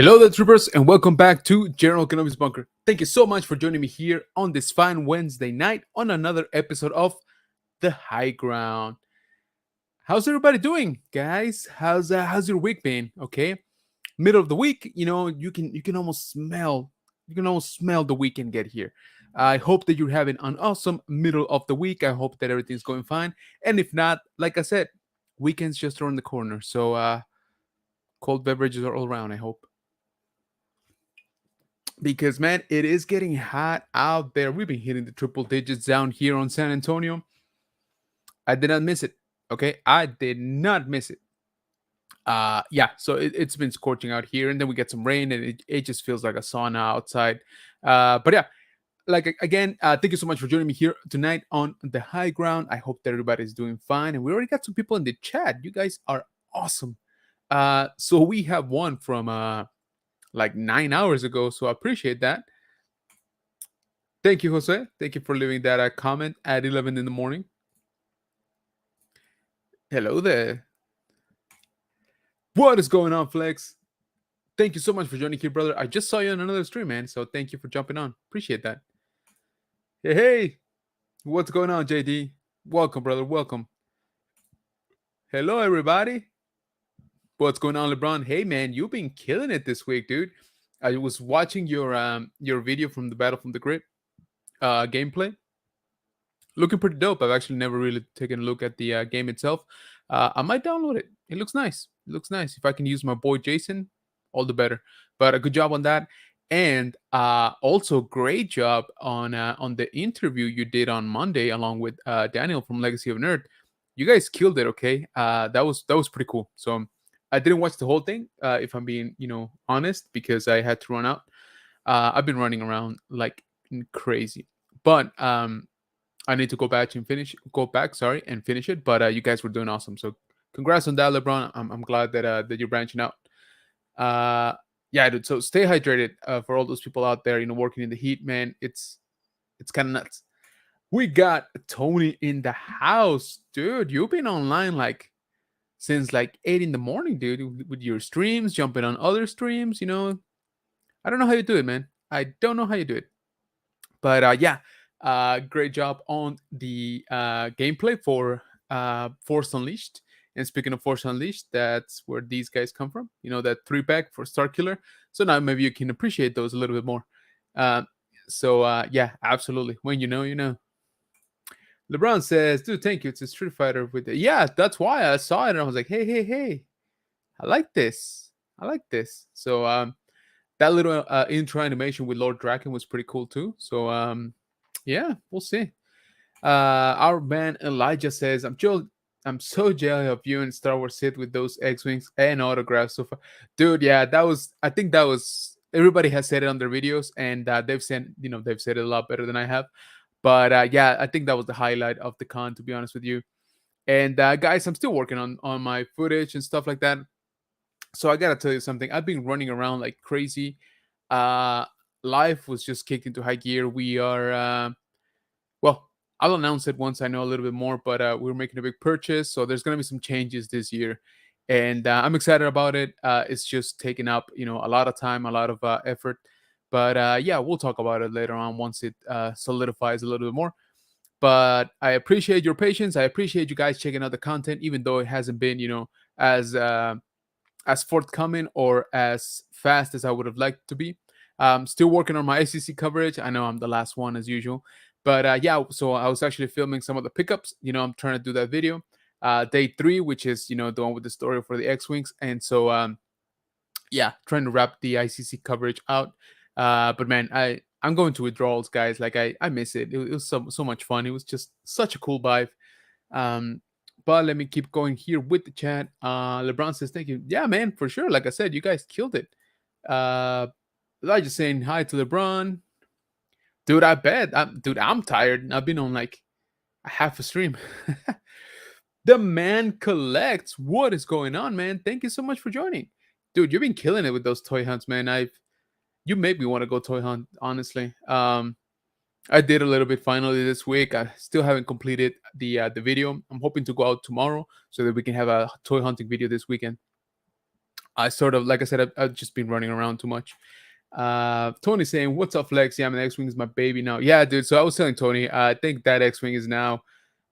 Hello there, troopers, and welcome back to General Kenobi's Bunker. Thank you so much for joining me here on this fine Wednesday night on another episode of The High Ground. How's everybody doing, guys? How's your week been? Okay, middle of the week, you can almost smell the weekend get here. I hope that you're having an awesome middle of the week. I hope that everything's going fine, and if not, like I said, weekends just around the corner. So cold beverages are all around. I hope. Because man, it is getting hot out there. We've been hitting the triple digits down here on San Antonio. I did not miss it. Okay, I did not miss it. Yeah, so it's been scorching out here, and then we get some rain, and it just feels like a sauna outside. But yeah, again, thank you so much for joining me here tonight on the high ground. I hope that everybody's doing fine, and we already got some people in the chat. You guys are awesome. So we have one from like 9 hours ago, so I appreciate that. Thank you, Jose. Thank you for leaving that comment at 11 in the morning. Hello there. What is going on, Flex? Thank you so much for joining here, brother. I just saw you on another stream, man. So thank you for jumping on. Appreciate that. Hey. What's going on, JD? Welcome, brother. Welcome. Hello, everybody. What's going on, LeBron? Hey, man, you've been killing it this week, dude. I was watching your video from the Battle from the Crypt gameplay. Looking pretty dope. I've actually never really taken a look at the game itself. I might download it. It looks nice. It looks nice. If I can use my boy Jason, all the better. But a good job on that, and also great job on the interview you did on Monday along with Daniel from Legacy of Nerd. You guys killed it. Okay, that was pretty cool. So I didn't watch the whole thing, if I'm being honest, because I had to run out. I've been running around like crazy, but I need to go back, sorry, and finish it. But you guys were doing awesome. So congrats on that, LeBron. I'm glad that you're branching out. Yeah, dude. So stay hydrated for all those people out there, working in the heat, man. It's kind of nuts. We got Tony in the house, dude. You've been online like since like 8 in the morning, dude, with your streams, jumping on other streams. I don't know how you do it, man. I don't know how you do it. But yeah, great job on the gameplay for Force Unleashed. And speaking of Force Unleashed, that's where these guys come from. That 3-pack for Star Killer. So now maybe you can appreciate those a little bit more. So yeah, absolutely. When you know, you know. LeBron says, "Dude, thank you. It's a Street Fighter with it." Yeah, that's why I saw it and I was like, "Hey, hey, hey, I like this. I like this." So that little intro animation with Lord Draken was pretty cool too. So yeah, we'll see. Our man Elijah says, I'm so jealous of you and Star Wars Sith with those X-wings and autographs so far." Dude, yeah, I think that was everybody has said it on their videos, and they've said it a lot better than I have. But yeah, I think that was the highlight of the con, to be honest with you. And guys, I'm still working on my footage and stuff like that. So I gotta tell you something. I've been running around like crazy. Uh, Life was just kicked into high gear. We are well, I'll announce it once I know a little bit more. But we're making a big purchase, so there's gonna be some changes this year, and I'm excited about it. It's just taking up a lot of time, a lot of effort. But yeah, we'll talk about it later on once it solidifies a little bit more. But I appreciate your patience. I appreciate you guys checking out the content, even though it hasn't been as as forthcoming or as fast as I would have liked to be. Still working on my ACC coverage. I know I'm the last one as usual, but yeah. So I was actually filming some of the pickups. I'm trying to do that video. Day 3, which is the one with the story for the X-wings, and so yeah, trying to wrap the ICC coverage out. But man, I'm going to withdrawals, guys. Like I miss it. It was so much fun. It was just such a cool vibe. Um, but let me keep going here with the chat. LeBron says, "Thank you." Yeah, man, for sure. Like I said, you guys killed it. Elijah saying hi to LeBron. Dude, I bet. Dude, I'm tired. I've been on like a half a stream. The man collects. What is going on, man? Thank you so much for joining. Dude, you've been killing it with those toy hunts, man. You made me want to go toy hunt, honestly. I did a little bit finally this week. I still haven't completed the video. I'm hoping to go out tomorrow so that we can have a toy hunting video this weekend. I sort of, like I said, I've just been running around too much. Tony saying, "What's up, Flex? Yeah, my X-wing is my baby now." Yeah, dude. So I was telling Tony, I think that X-wing is now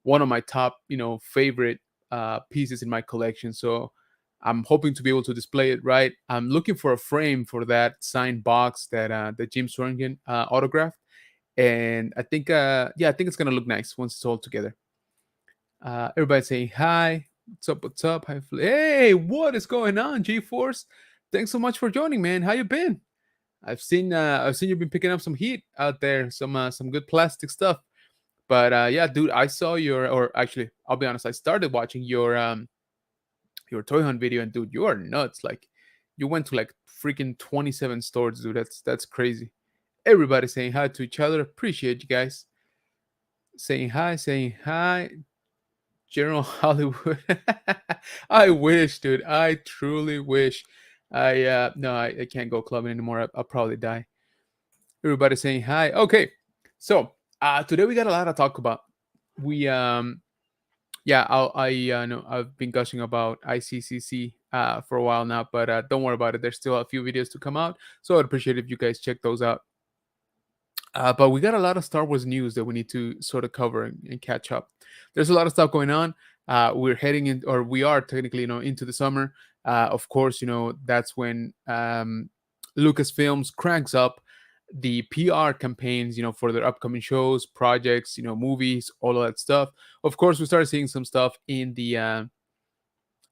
one of my top, favorite pieces in my collection. So I'm hoping to be able to display it right. I'm looking for a frame for that signed box that Jim Sweringen autographed, and I think, yeah, I think it's gonna look nice once it's all together. Everybody saying hi. What's up? What's up? Hi, hey, what is going on, G Force? Thanks so much for joining, man. How you been? I've seen you've been picking up some heat out there, some good plastic stuff. But yeah, dude, I saw or actually, I'll be honest, I started watching your toy hunt video, and dude, you are nuts. Like, you went to like freaking 27 stores, dude. That's crazy. Everybody saying hi to each other. Appreciate you guys saying hi, saying hi. General Hollywood. I wish, dude. I truly wish. No, I can't go clubbing anymore. I'll probably die. Everybody saying hi. Okay, so today we got a lot to talk about. We yeah, I know I've been gushing about ICCC for a while now, but don't worry about it. There's still a few videos to come out, so I'd appreciate if you guys check those out. But we got a lot of Star Wars news that we need to sort of cover and catch up. There's a lot of stuff going on. We're heading in, or we are technically, into the summer. Of course, that's when Lucasfilms cranks up the PR campaigns, for their upcoming shows, projects, movies, all of that stuff. Of course, we started seeing some stuff in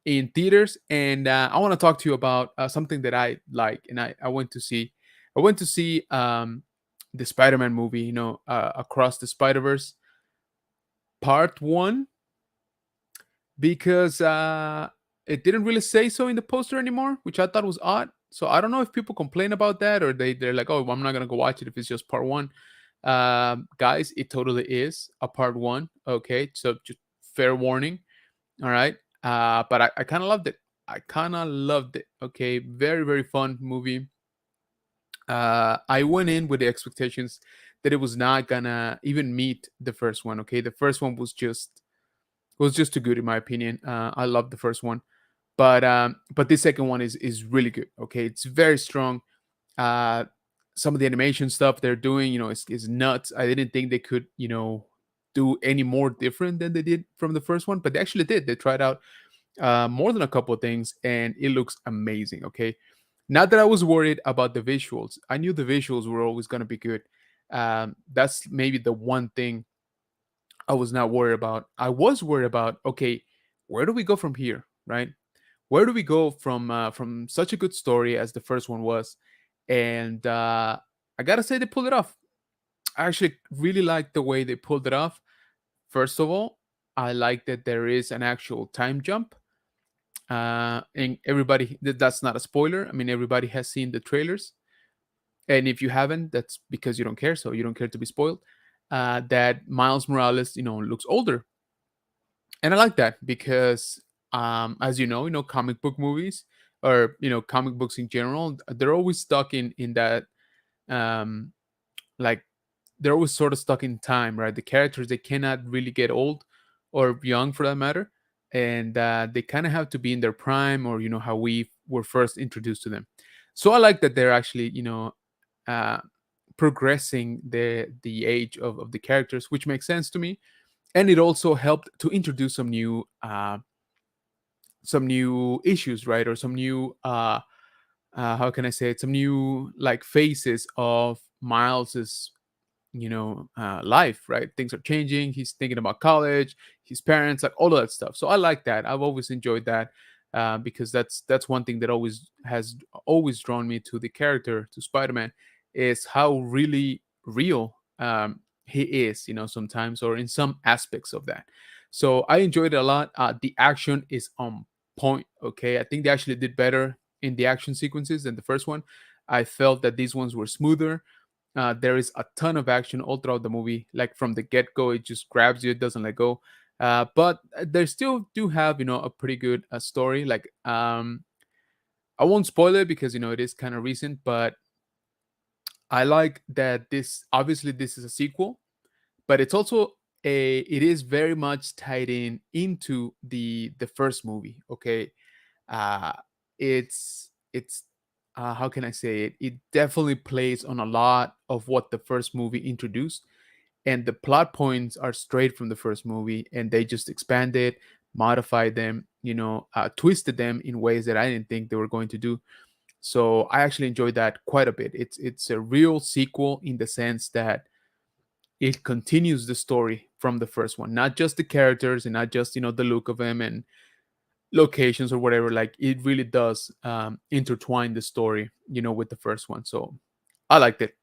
theaters, and I want to talk to you about something that I like, and I went to see. I went to see the Spider-Man movie, Across the Spider-Verse Part One, because it didn't really say so in the poster anymore, which I thought was odd. So I don't know if people complain about that, or they're like, "Oh, I'm not gonna go watch it if it's just Part One." Guys, it totally is a Part One. Okay, so just fair warning. All right. But I kind of loved it. I kind of loved it. Okay. Very, very fun movie. I went in with the expectations that it was not gonna even meet the first one. Okay. The first one was just too good in my opinion. I loved the first one. But this second one is really good. Okay. It's very strong. Uh some of the animation stuff they're doing, is nuts. I didn't think they could, do any more different than they did from the first one, but they actually did. They tried out more than a couple of things, and it looks amazing. Okay, not that I was worried about the visuals. I knew the visuals were always going to be good. That's maybe the one thing I was not worried about. I was worried about, okay, where do we go from here, right? Where do we go from such a good story as the first one was? And I gotta say, they pulled it off. I actually really like the way they pulled it off. First of all, I like that there is an actual time jump. And everybody, that's not a spoiler. I mean, everybody has seen the trailers, and if you haven't, that's because you don't care. So you don't care to be spoiled. That Miles Morales, looks older, and I like that because, as comic book movies, or comic books in general, they're always stuck in that, um, like, they're always sort of stuck in time, right? The characters, they cannot really get old or young for that matter, and they kind of have to be in their prime, or how we were first introduced to them. So I like that they're actually, uh, progressing the age of the characters, which makes sense to me, and it also helped to introduce some new issues, right? Or some new, how can I say it, some new like faces of Miles's, life, right? Things are changing. He's thinking about college, his parents, like all of that stuff. So I like that. I've always enjoyed that, because that's one thing that always drawn me to the character, to Spider-Man, is how really real, he is, sometimes, or in some aspects of that. So I enjoyed it a lot. The action is on point. Okay, I think they actually did better in the action sequences than the first one. I felt that these ones were smoother. There is a ton of action all throughout the movie. Like from the get go, it just grabs you, it doesn't let go. But they still do have, a pretty good story. Like, I won't spoil it because it is kind of recent, but I like that this is a sequel, but it's also it is very much tied into the first movie. Okay, uh, it's how can I say it? It definitely plays on a lot of what the first movie introduced, and the plot points are straight from the first movie, and they just expanded, modified them, twisted them in ways that I didn't think they were going to do. So I actually enjoyed that quite a bit. It's a real sequel in the sense that it continues the story from the first one, not just the characters and not just the look of them and locations or whatever. Like it really does intertwine the story, with the first one. So I liked it.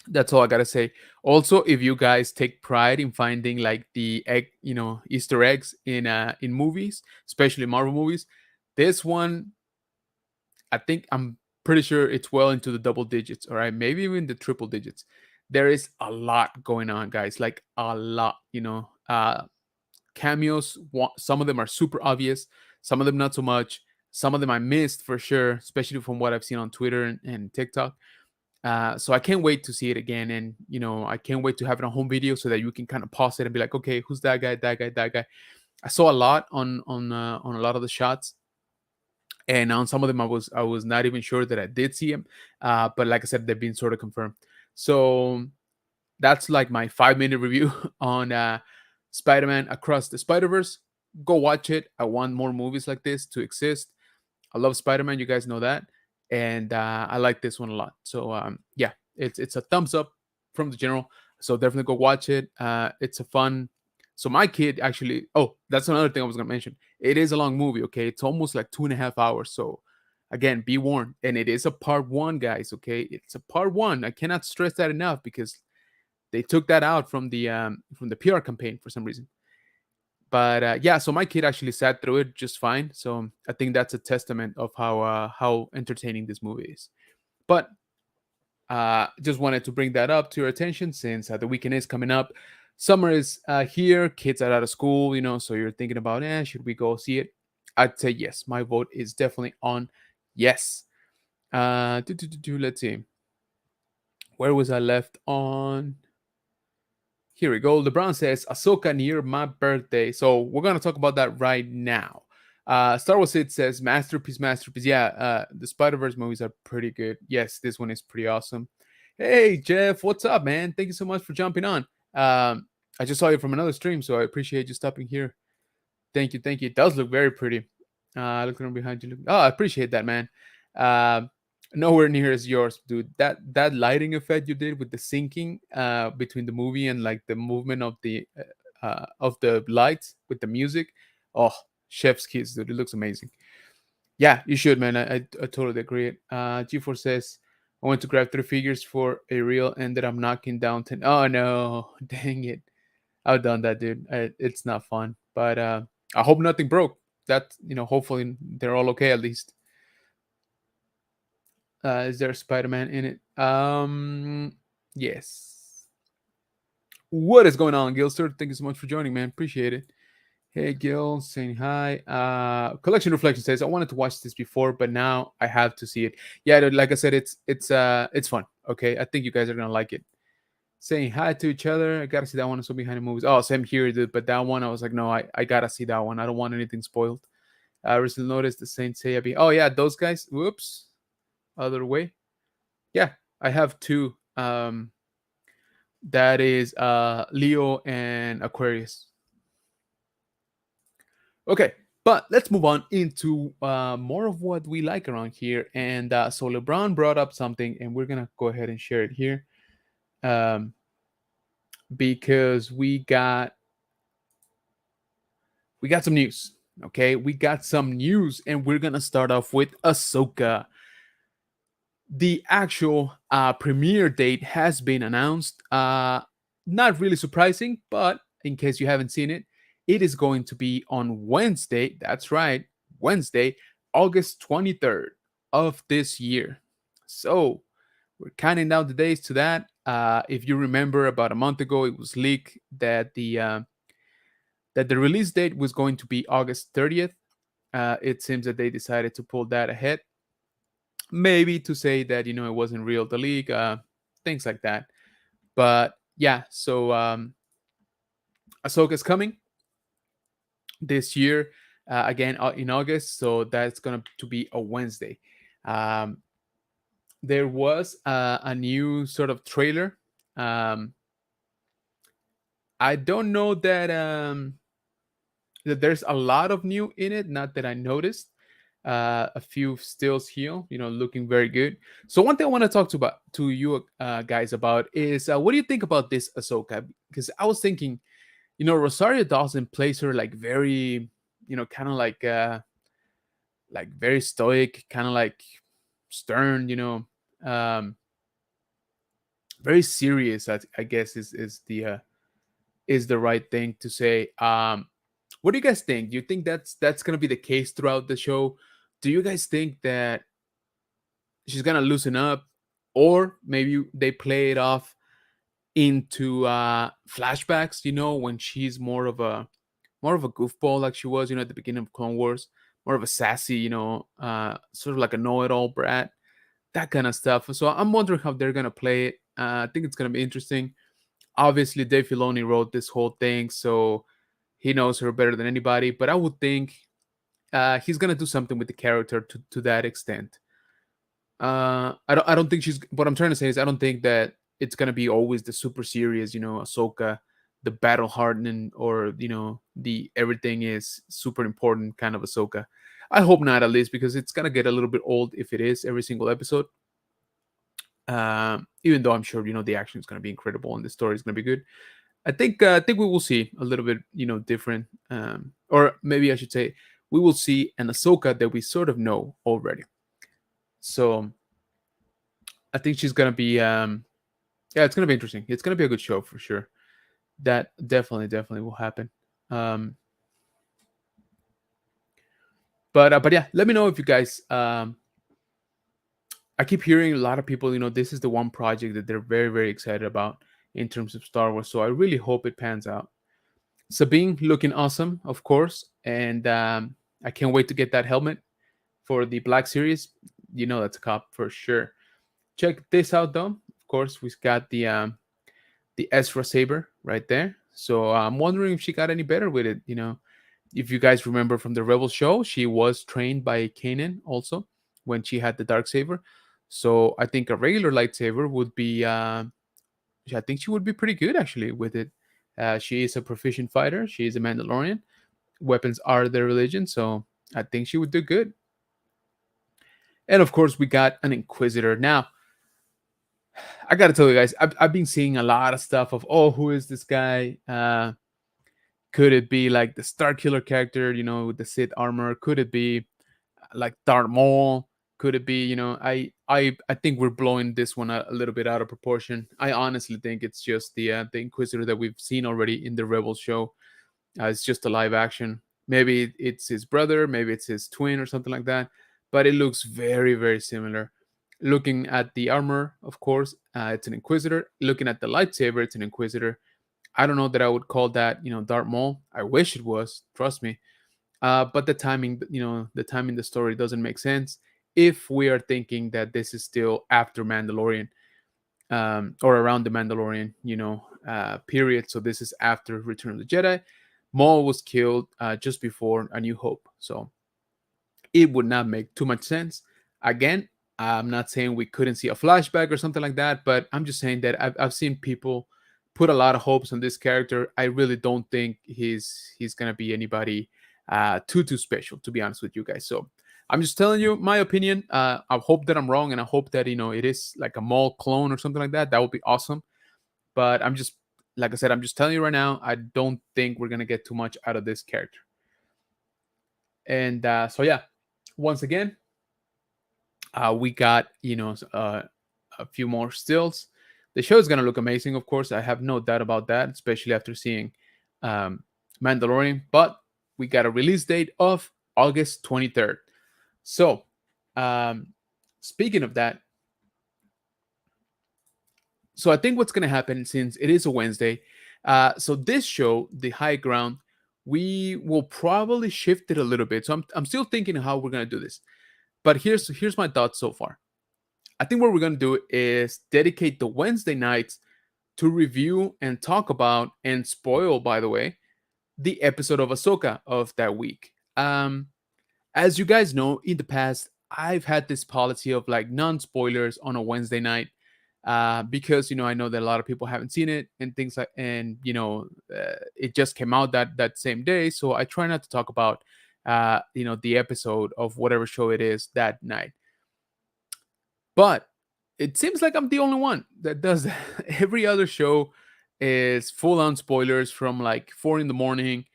That's all I gotta say. Also, if you guys take pride in finding like the Easter eggs in movies, especially Marvel movies, this one I think I'm pretty sure it's well into the double digits, all right, maybe even the triple digits. There is a lot going on, guys, like a lot. Cameos. Some of them are super obvious, some of them not so much. Some of them I missed for sure, especially from what I've seen on Twitter and TikTok. So I can't wait to see it again, and I can't wait to have it on home video so that you can kind of pause it and be like, okay, who's that guy? That guy? That guy? I saw a lot on a lot of the shots, and on some of them I was not even sure that I did see him. But like I said, they've been sort of confirmed. So that's like my 5-minute review on Spider-Man Across the Spider-Verse. Go watch it. I want more movies like this to exist. I love Spider-Man, you guys know that, and I like this one a lot. So yeah, it's a thumbs up from the general. So definitely go watch it. It's a fun. So my kid actually. Oh, that's another thing I was gonna mention. It is a long movie. Okay, it's almost like 2.5 hours. So again, be warned. And it is a part one, guys. Okay, it's a part one. I cannot stress that enough because they took that out from the PR campaign for some reason. But yeah, so my kid actually sat through it just fine. So I think that's a testament of how entertaining this movie is. But just wanted to bring that up to your attention since the weekend is coming up. Summer is here. Kids are out of school, so you're thinking about, should we go see it? I'd say yes. My vote is definitely on yes. Let's see. Where was I left on? Here we go. LeBron says Ahsoka near my birthday. So we're gonna talk about that right now. Star Wars It says masterpiece, masterpiece. Yeah, the Spider Verse movies are pretty good. Yes, this one is pretty awesome. Hey Jeff, what's up, man? Thank you so much for jumping on. I just saw you from another stream, so I appreciate you stopping here. Thank you, thank you. It does look very pretty. Looking behind you. Oh, I appreciate that, man. Uh, Nowhere near as yours, dude. That lighting effect you did with the syncing between the movie and like the movement of the lights with the music. Oh, chef's kiss, dude. It looks amazing. Yeah, you should, man. I totally agree. G4 says I went to grab 3 figures for a reel, ended up knocking down 10. Oh no, dang it. I've done that, dude. It's not fun, but I hope nothing broke. That hopefully they're all okay at least. Is there a Spider-Man in it? Yes. What is going on, Gilster? Thank you so much for joining, man. Appreciate it. Hey, Gil, saying hi. Collection Reflection says I wanted to watch this before, but now I have to see it. Yeah, dude, like I said, it's fun. Okay, I think you guys are gonna like it. Saying hi to each other. I gotta see that one. So behind the movies. Oh, same here, dude. But that one, I was like, no, I gotta see that one. I don't want anything spoiled. I recently noticed the Saint Seiya. Oh yeah, those guys. Whoops. Other way. Yeah, I have two. That is Leo and Aquarius. Okay, but let's move on into more of what we like around here. And so LeBron brought up something, and we're gonna go ahead and share it here, because we got some news. Okay, we got some news, and we're gonna start off with Ahsoka. The actual premiere date has been announced. Not really surprising, but in case you haven't seen it, it is going to be on Wednesday. That's right, Wednesday, August 23rd of this year. So we're counting down the days to that. If you remember, about a month ago, it was leaked that the release date was going to be August 30th. It seems that they decided to pull that ahead, maybe to say that it wasn't real, the league, things like that. But yeah, so Ahsoka's coming this year. again in August. So that's gonna to be a Wednesday. Um, there was a new sort of trailer. Um, I don't know that there's a lot of new in it. Not that I noticed. A few stills here, looking very good. So one thing I want to talk to you guys about is what do you think about this Ahsoka? Because I was thinking, Rosario Dawson plays her like very, kind of like very stoic, kind of like stern, um, very serious. I guess is the right thing to say. What do you guys think? Do you think that's gonna be the case throughout the show? Do you guys think that she's gonna loosen up, or maybe they play it off into flashbacks? When she's more of a goofball like she was, at the beginning of Clone Wars, more of a sassy, sort of like a know-it-all brat, that kind of stuff. So I'm wondering how they're gonna play it. I think it's gonna be interesting. Obviously, Dave Filoni wrote this whole thing, so he knows her better than anybody. But I would think he's gonna do something with the character to that extent. I don't think she's. What I'm trying to say is I don't think that it's gonna be always the super serious, Ahsoka, the battle hardened, or the everything is super important kind of Ahsoka. I hope not, at least, because it's gonna get a little bit old if it is every single episode. Even though I'm sure the action is gonna be incredible and the story is gonna be good. I think we will see a little bit different, or maybe I should say we will see an Ahsoka that we sort of know already. So I think she's gonna be yeah, it's gonna be interesting. It's gonna be a good show for sure. That definitely will happen. Um, but yeah, let me know if you guys. I keep hearing a lot of people. This is the one project that they're very excited about in terms of Star Wars. So I really hope it pans out. Sabine looking awesome, of course, and I can't wait to get that helmet for the Black Series. That's a cop for sure. Check this out, though. Of course, we've got the Ezra saber right there. So I'm wondering if she got any better with it. If you guys remember from the Rebel show, she was trained by Kanan also when she had the dark saber. So I think a regular lightsaber would be. I think she would be pretty good actually with it. She is a proficient fighter. She is a Mandalorian. Weapons are their religion, so I think she would do good. And of course, we got an Inquisitor. Now, I gotta tell you guys, I've been seeing a lot of stuff of, oh, who is this guy? Could it be like the Star Killer character, with the Sith armor? Could it be like Darth Maul? Could it be, I think we're blowing this one a little bit out of proportion. I honestly think it's just the Inquisitor that we've seen already in the Rebels show. It's just a live action. Maybe it's his brother, maybe it's his twin or something like that. But it looks very similar. Looking at the armor, of course, it's an Inquisitor. Looking at the lightsaber, it's an Inquisitor. I don't know that I would call that, Darth Maul. I wish it was. Trust me. But the timing, the story doesn't make sense if we are thinking that this is still after Mandalorian, or around the Mandalorian, period. So this is after Return of the Jedi. Maul was killed just before A New Hope. So it would not make too much sense. Again, I'm not saying we couldn't see a flashback or something like that, but I'm just saying that I've seen people put a lot of hopes on this character. I really don't think he's gonna be anybody too special, to be honest with you guys. So I'm just telling you my opinion. I hope that I'm wrong, and I hope that it is like a Maul clone or something like that. That would be awesome. But I'm just, like I said, I'm just telling you right now. I don't think we're gonna get too much out of this character. And so yeah, once again, we got a few more stills. The show is gonna look amazing, of course. I have no doubt about that, especially after seeing um, Mandalorian. But we got a release date of August 23rd. So, speaking of that, so I think what's gonna happen, since it is a Wednesday, so this show, The High Ground, we will probably shift it a little bit. So I'm still thinking how we're gonna do this. But here's my thoughts so far. I think what we're gonna do is dedicate the Wednesday nights to review and talk about and spoil, by the way, the episode of Ahsoka of that week. Um, as you guys know, in the past, I've had this policy of like non spoilers on a Wednesday night, because I know that a lot of people haven't seen it and things like, and it just came out that same day, so I try not to talk about the episode of whatever show it is that night. But it seems like I'm the only one that does that. Every other show is full on spoilers from like 4 in the morning.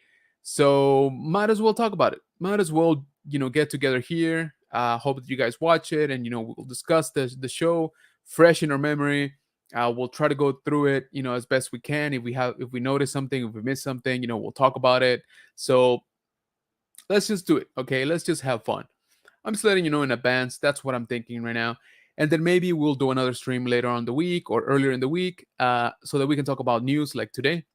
So might as well talk about it. Might as well, get together here. Hope that you guys watch it, and we'll discuss the show fresh in our memory. We'll try to go through it, as best we can. If we notice something, if we miss something, we'll talk about it. So let's just do it. Okay, let's just have fun. I'm just letting you know in advance. That's what I'm thinking right now. And then maybe we'll do another stream later on the week or earlier in the week, so that we can talk about news like today,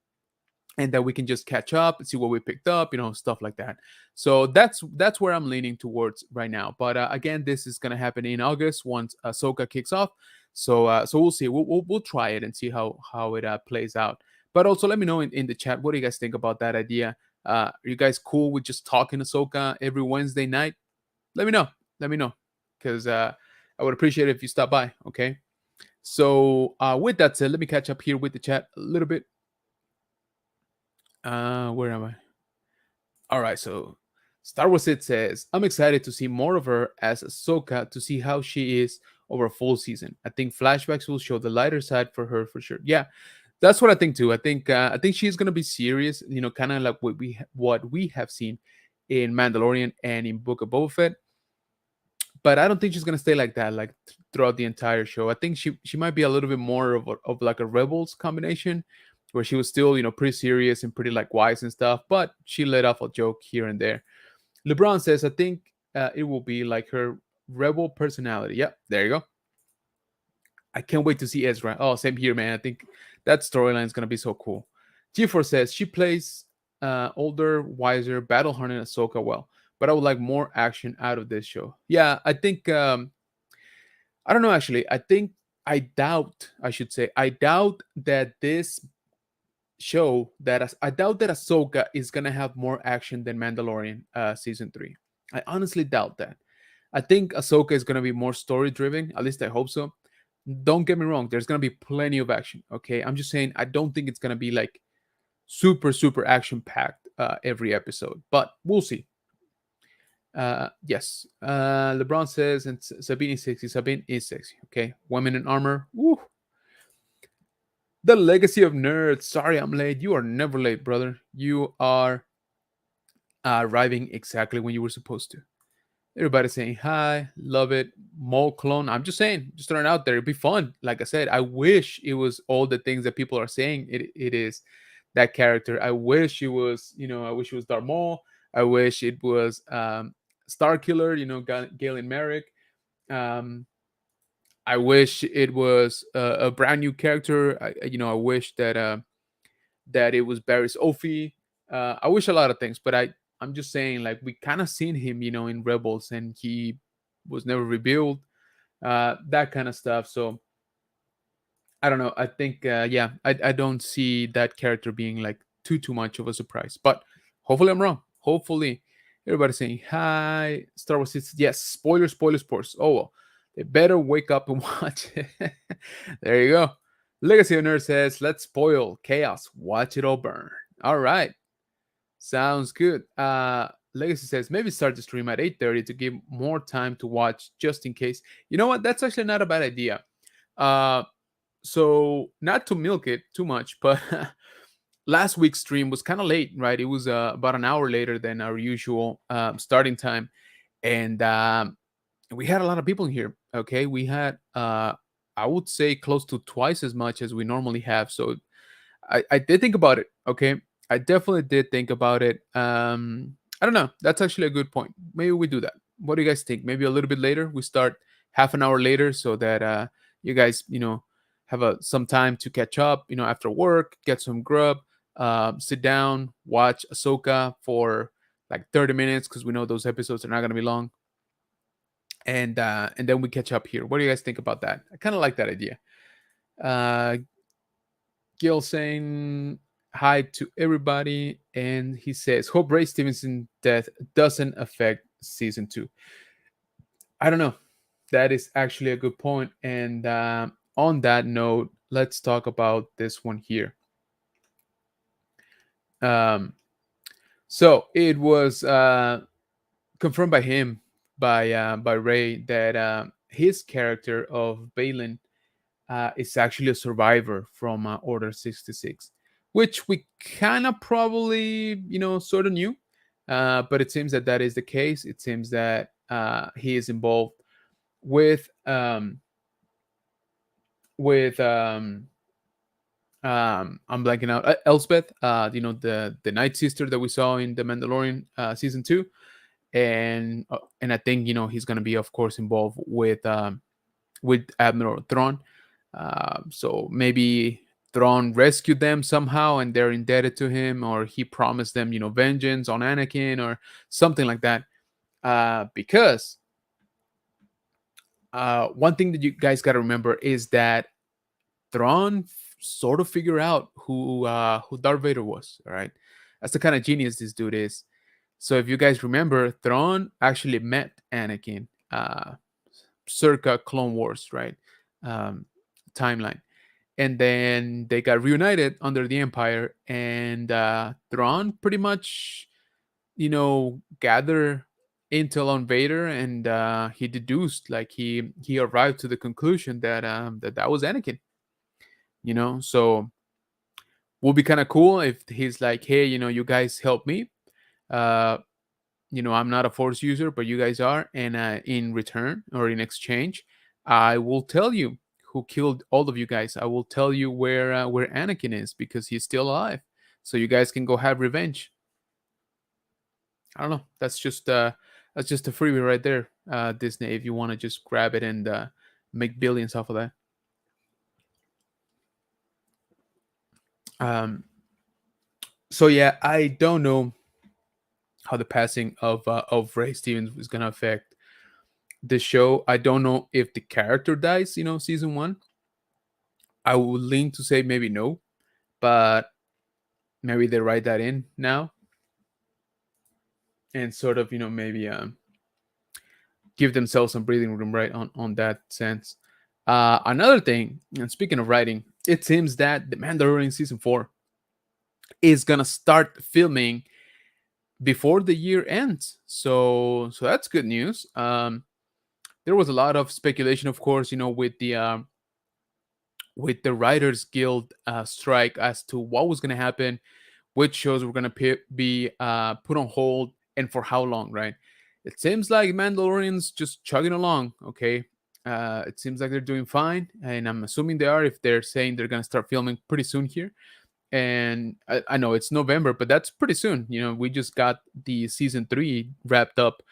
and that we can just catch up and see what we picked up, stuff like that. So that's where I'm leaning towards right now. But again, this is gonna happen in August once Ahsoka kicks off. So we'll see. We'll try it and see how it plays out. But also let me know in the chat, what do you guys think about that idea? Are you guys cool with just talking Ahsoka every Wednesday night? Let me know. Let me know, because I would appreciate it if you stop by. Okay. So with that said, let me catch up here with the chat a little bit. Where am I? All right. So Star Wars It says, I'm excited to see more of her as Ahsoka, to see how she is over a full season. I think flashbacks will show the lighter side for her for sure. Yeah, that's what I think too. I think she's gonna be serious. Kind of like what we have seen in Mandalorian and in Book of Boba Fett. But I don't think she's gonna stay like that, like throughout the entire show. I think she might be a little bit more of like a Rebels combination, where she was still pretty serious and pretty like wise and stuff, but she let off a joke here and there. LeBron says, I think it will be like her rebel personality. Yep, there you go. I can't wait to see Ezra. Oh, same here, man. I think that storyline is gonna be so cool. G4 says she plays older, wiser, battle hardened Ahsoka well, but I would like more action out of this show. Yeah, I think I don't know actually. I should say, I doubt that this show I doubt that Ahsoka is gonna have more action than Mandalorian season 3. I honestly doubt that. I think Ahsoka is gonna be more story driven. At least I hope so. Don't get me wrong. There's gonna be plenty of action. Okay, I'm just saying I don't think it's gonna be like super action packed every episode, but we'll see. Yes. LeBron says, and Sabine is sexy. Sabine is sexy. Okay. Women in armor. Woo. The legacy of nerds. Sorry, I'm late. You are never late, brother. You are arriving exactly when you were supposed to. Everybody saying hi, love it. Mole clone. I'm just saying, just throwing it out there. It'd be fun. Like I said, I wish it was all the things that people are saying. It is that character. I wish it was, I wish it was Darth Maul. I wish it was Star Killer, Galen Merrick. Um, I wish it was a brand new character. I wish that it was Barris Ophi. I wish a lot of things, but I'm just saying, like, we kind of seen him, in Rebels, and he was never revealed. That kind of stuff. So I don't know. I think yeah, I don't see that character being like too much of a surprise. But hopefully I'm wrong. Hopefully everybody's saying hi. Star Wars is yes. Spoilers. Oh well. They better wake up and watch it. There you go. Legacy of Nerd says, let's spoil chaos. Watch it all burn. All right. Sounds good. Legacy says, maybe start the stream at 8:30 to give more time to watch just in case. You know what? That's actually not a bad idea. So not to milk it too much, but last week's stream was kind of late, right? It was about an hour later than our usual starting time, and we had a lot of people in here. Okay, we had I would say close to twice as much as we normally have. So I did think about it. Okay, I definitely did think about it. I don't know. That's actually a good point. Maybe we do that. What do you guys think? Maybe a little bit later. We start half an hour later, so that you guys, have some time to catch up. After work, get some grub, sit down, watch Ahsoka for like 30 minutes, because we know those episodes are not going to be long, and then we catch up here. What do you guys think about that? I kind of like that idea. uh Gil saying, hi to everybody, and he says, "Hope Ray Stevenson death doesn't affect season two." I don't know. That is actually a good point. And on that note, let's talk about this one here. Um, so it was confirmed by him, by Ray, that his character of Balin is actually a survivor from Order 66, which we kind of probably, sort of knew. But it seems that that is the case. It seems that he is involved with with I'm blanking out, Elspeth, the Night Sister that we saw in the Mandalorian season two, and I think he's gonna be, of course, involved with Admiral Thrawn. So maybe Thrawn rescued them somehow, and they're indebted to him, or he promised them, vengeance on Anakin, or something like that. Because one thing that you guys got to remember is that Thrawn sort of figured out who Darth Vader was. All right, that's the kind of genius this dude is. So if you guys remember, Thrawn actually met Anakin, circa Clone Wars, right? Um, Timeline, and then they got reunited under the Empire, and Thrawn pretty much, gathered intel on Vader, and he deduced, like he arrived to the conclusion that that was Anakin. So will be kind of cool if he's like, hey, you guys help me. Uh, I'm not a Force user, but you guys are, and in return or in exchange, I will tell you who killed all of you guys. I will tell you where Anakin is, because he's still alive, so you guys can go have revenge. I don't know. That's just a freebie right there, Disney. If you want to just grab it and make billions off of that. Um, so yeah, I don't know how the passing of Ray Stevens is gonna affect the show. I don't know if the character dies, season one. I would lean to say maybe no, but maybe they write that in now and sort of, maybe give themselves some breathing room, right, on that sense. Another thing, and speaking of writing, it seems that the Mandalorian season four is gonna start filming before the year ends. So that's good news. There was a lot of speculation, of course, with the Writers Guild strike, as to what was going to happen, which shows were going to be put on hold, and for how long, right? It seems like Mandalorian's just chugging along, okay? It seems like they're doing fine, and I'm assuming they are if they're saying they're going to start filming pretty soon here. And I know it's November, but that's pretty soon. We just got the season three wrapped up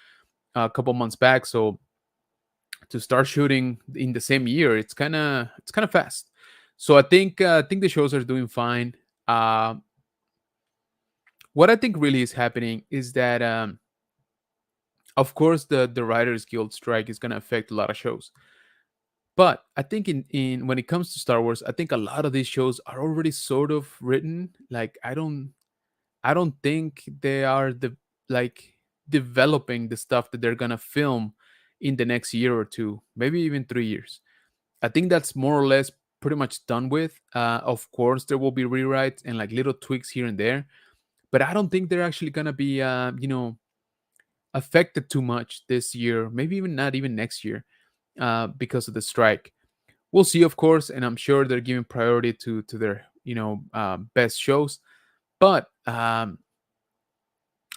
a couple months back, so to start shooting in the same year, it's kind of fast. So I think the shows are doing fine. Uh, what I think really is happening is that, of course, the Writers Guild strike is going to affect a lot of shows. But I think in when it comes to Star Wars, I think a lot of these shows are already sort of written. Like I don't think they are like developing the stuff that they're gonna film in the next year or two, maybe even 3 years. I think that's more or less pretty much done with. Of course, there will be rewrites and like little tweaks here and there, but I don't think they're actually gonna be, affected too much this year. Maybe even not even next year, because of the strike. We'll see, of course, and I'm sure they're giving priority to their best shows. But yeah,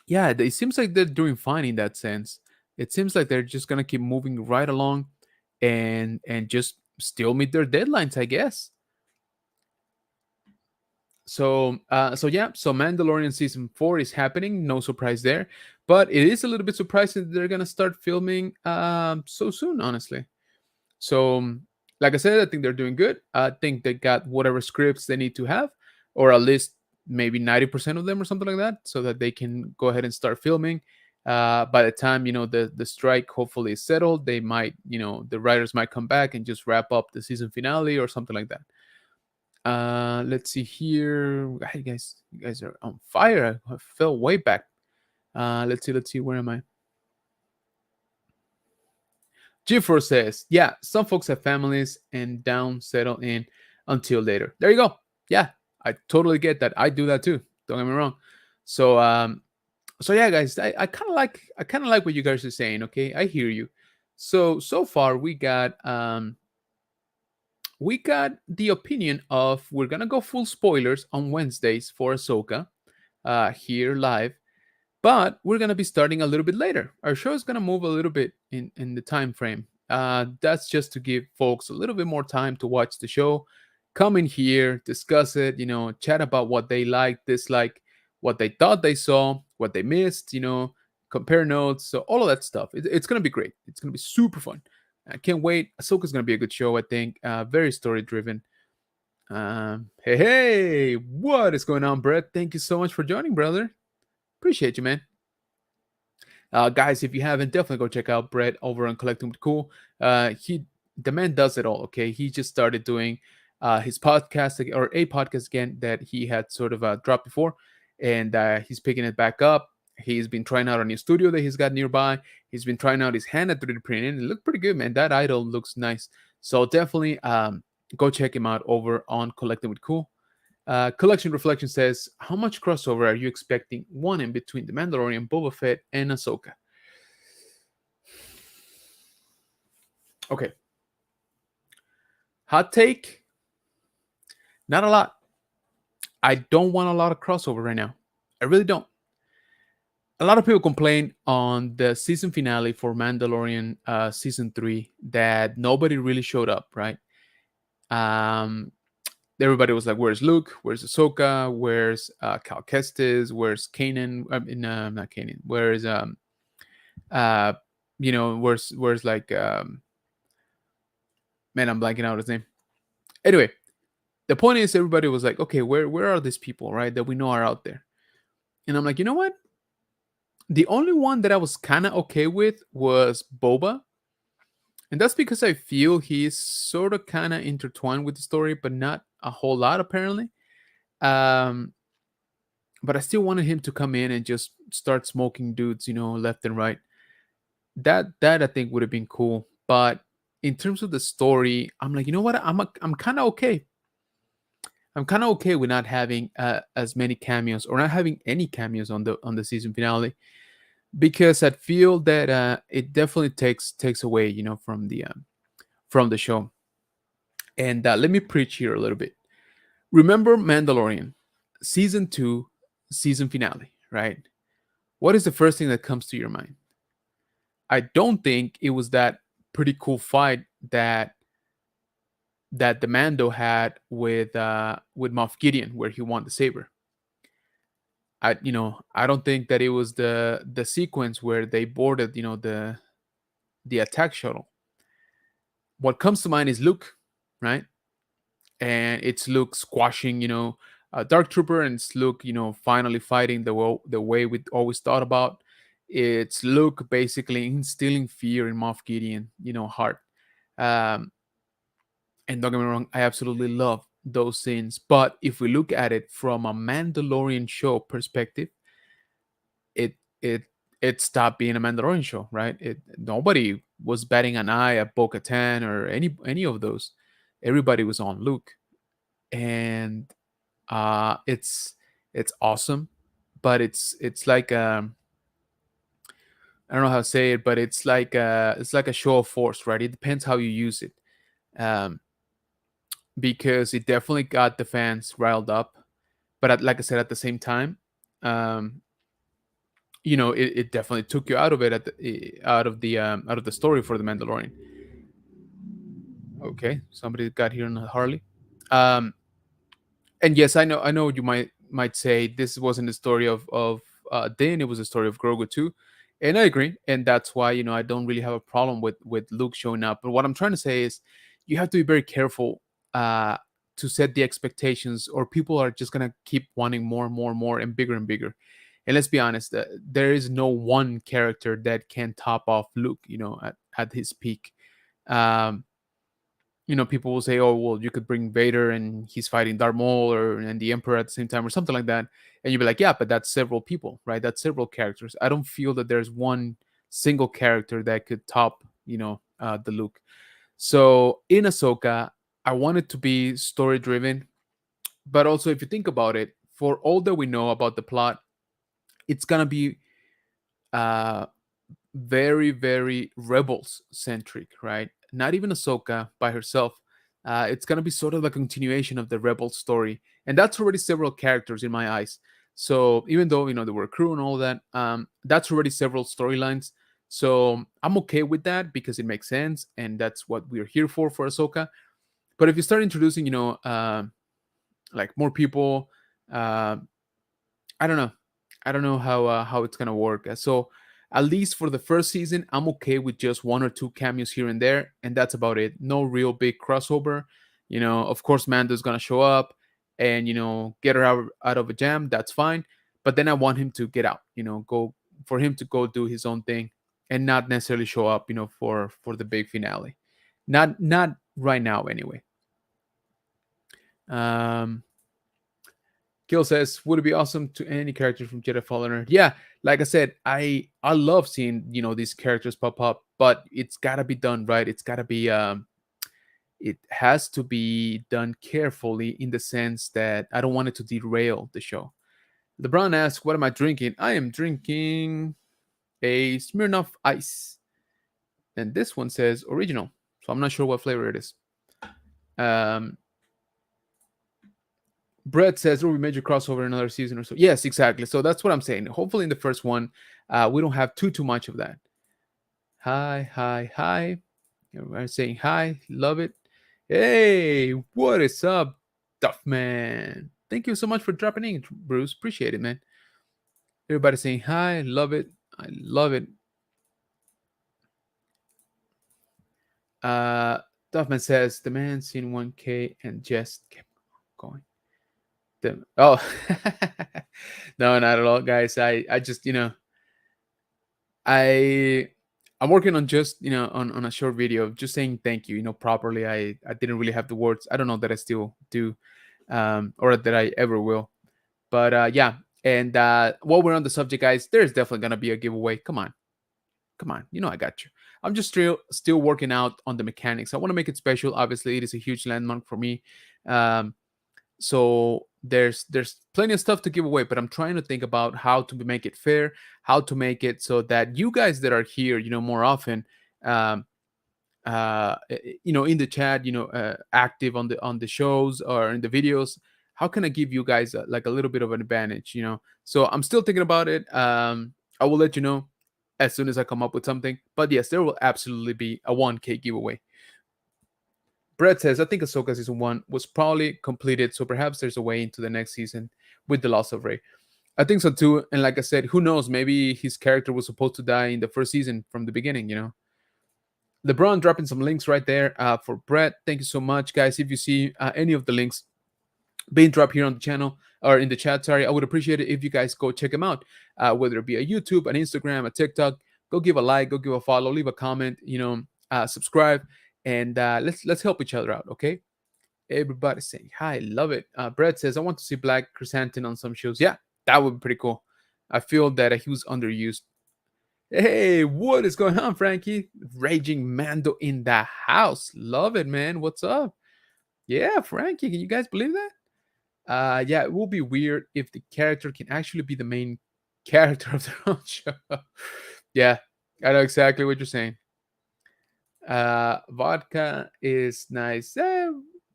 it seems like they're doing fine in that sense. It seems like they're just gonna keep moving right along, and just still meet their deadlines, I guess. So yeah, so Mandalorian season four is happening. No surprise there, but it is a little bit surprising that they're gonna start filming so soon, honestly. So, like I said, I think they're doing good. I think they got whatever scripts they need to have, or at least maybe 90% of them, or something like that, so that they can go ahead and start filming. By the time the strike hopefully is settled, they might, the writers might come back and just wrap up the season finale or something like that. Let's see here. Hey guys, you guys are on fire. I fell way back. Let's see. Where am I? G4 says, yeah, some folks have families and down settle in until later. There you go. Yeah, I totally get that. I do that too. Don't get me wrong. So so yeah, guys, I kind of like what you guys are saying. Okay, I hear you. So far we got the opinion of, we're gonna go full spoilers on Wednesdays for Ahsoka here live, but we're gonna be starting a little bit later. Our show is gonna move a little bit in the time frame. That's just to give folks a little bit more time to watch the show, come in here, discuss it, chat about what they like, dislike, what they thought they saw, what they missed, compare notes, so all of that stuff. It's gonna be great. It's gonna be super fun. I can't wait. Ahsoka's gonna be a good show, I think. Very story driven. Hey, what is going on, Brett? Thank you so much for joining, brother. Appreciate you, man. Guys, if you haven't, definitely go check out Brett over on Collecting with Cool. The man does it all. Okay, he just started doing his podcast or a podcast again that he had sort of dropped before, and he's picking it back up. He's been trying out a new studio that he's got nearby. He's been trying out his hand at 3D printing. It looked pretty good, man. That idol looks nice. So definitely go check him out over on Collecting with Cool. Collection Reflection says, how much crossover are you expecting? One in between The Mandalorian, Boba Fett, and Ahsoka. Okay. Hot take, not a lot. I don't want a lot of crossover right now. I really don't. A lot of people complain on the season finale for Mandalorian season 3 that nobody really showed up, right? Um, Everybody was like, "Where's Luke? Where's Ahsoka? Where's Cal Kestis? Where's Kanan? I mean, not Kanan. Where's uh, where's like man, I'm blanking out his name. Anyway, the point is, everybody was like, "Okay, where are these people, right? That we know are out there?" And I'm like, you know what? The only one that I was kind of okay with was Boba, and that's because I feel he's sort of kind of intertwined with the story, but not a whole lot apparently. Um, but I still wanted him to come in and just start smoking dudes, left and right. That I think would have been cool. But in terms of the story, I'm like, you know what? I'm kind of okay. I'm kind of okay with not having as many cameos or not having any cameos on the season finale, because I feel that it definitely takes away, from the show. And let me preach here a little bit. Remember Mandalorian, season 2, season finale, right? What is the first thing that comes to your mind? I don't think it was that pretty cool fight that the Mando had with Moff Gideon, where he won the saber. I don't think that it was the sequence where they boarded, the attack shuttle. What comes to mind is Luke, right? And it's Luke squashing, a Dark Trooper, and it's Luke, finally fighting the way we always thought about. It's Luke basically instilling fear in Moff Gideon, heart. Um, and don't get me wrong, I absolutely love those scenes. But if we look at it from a Mandalorian show perspective, it it it stopped being a Mandalorian show, right? Nobody was batting an eye at Bo-Katan or any of those. Everybody was on Luke, and it's awesome, but it's like I don't know how to say it, but it's like a show of force, right? It depends how you use it, um, because it definitely got the fans riled up, but like I said, at the same time, um, it definitely took you out of it out of the story for the Mandalorian. Okay, somebody got here on a Harley. Um, and yes, I know you might say this wasn't the story of Din, it was a story of Grogu too, and I agree, and that's why I don't really have a problem with Luke showing up. But what I'm trying to say is, you have to be very careful uh, to set the expectations, or people are just gonna keep wanting more and more and more and bigger and bigger. And let's be honest, there is no one character that can top off Luke, at his peak. Um, people will say, "Oh, well, you could bring Vader and he's fighting Darth Maul or and the Emperor at the same time, or something like that," and you'd be like, "Yeah, but that's several people, right? That's several characters." I don't feel that there's one single character that could top, the Luke. So in Ahsoka, I want it to be story driven, but also if you think about it, for all that we know about the plot, it's gonna be uh very, very rebels centric, right? Not even Ahsoka by herself. It's gonna be sort of a continuation of the rebel story, and that's already several characters in my eyes. So even though they were a crew and all that, that's already several storylines. So I'm okay with that because it makes sense, and that's what we're here for Ahsoka. But if you start introducing, like more people, uh, I don't know. I don't know how it's gonna work. So at least for the first season, I'm okay with just one or two cameos here and there, and that's about it. No real big crossover. Of course, Mando's gonna show up and get her out of a jam. That's fine. But then I want him to get out. Go for him to go do his own thing and not necessarily show up. For the big finale. Not right now anyway. Um, Gil says, "Would it be awesome to any character from Jedi Fallen Order?" Yeah, like I said, I love seeing these characters pop up, but it's gotta be done right. It has to be done carefully in the sense that I don't want it to derail the show. LeBron asks, "What am I drinking?" I am drinking a Smirnoff Ice, and this one says original, so I'm not sure what flavor it is. Um, Brett says, "Will we major crossover another season or so?" Yes, exactly. So that's what I'm saying. Hopefully, in the first one, we don't have too much of that. Hi, hi, hi. Everybody saying hi. Love it. Hey, what is up, Duff Man? Thank you so much for dropping in, Bruce. Appreciate it, man. Everybody saying hi. Love it. I love it. Uh, Duffman says the man seen 1K and just kept going. Oh, no, not at all, guys. I just I I'm working on just on a short video of just saying thank you properly. I didn't really have the words. I don't know that I still do, or that I ever will. But yeah, and while we're on the subject, guys, there's definitely gonna be a giveaway. Come on, I got you. I'm just still working out on the mechanics. I want to make it special. Obviously, it is a huge landmark for me. Um, so there's plenty of stuff to give away, but I'm trying to think about how to make it fair, how to make it so that you guys that are here more often, um in the chat, active on the shows or in the videos, how can I give you guys like a little bit of an advantage, so I'm still thinking about it. I will let you know as soon as I come up with something, but yes, there will absolutely be a 1K giveaway. Brett says, "I think Ahsoka season one was probably completed, so perhaps there's a way into the next season with the loss of Rey." I think so too. And like I said, who knows? Maybe his character was supposed to die in the first season from the beginning. LeBron dropping some links right there for Brett. Thank you so much, guys. If you see any of the links being dropped here on the channel or in the chat, sorry, I would appreciate it if you guys go check them out, whether it be a YouTube, an Instagram, a TikTok. Go give a like, go give a follow, leave a comment, subscribe, and let's help each other out, okay? Everybody saying hi, love it. Brett says, "I want to see Black Chrysanthemum on some shows." Yeah, that would be pretty cool. I feel that he was underused. Hey, what is going on, Frankie? Raging Mando in the house. Love it, man. What's up? Yeah, Frankie, can you guys believe that? Yeah, it will be weird if the character can actually be the main character of their own show. Yeah, I know exactly what you're saying. Vodka is nice.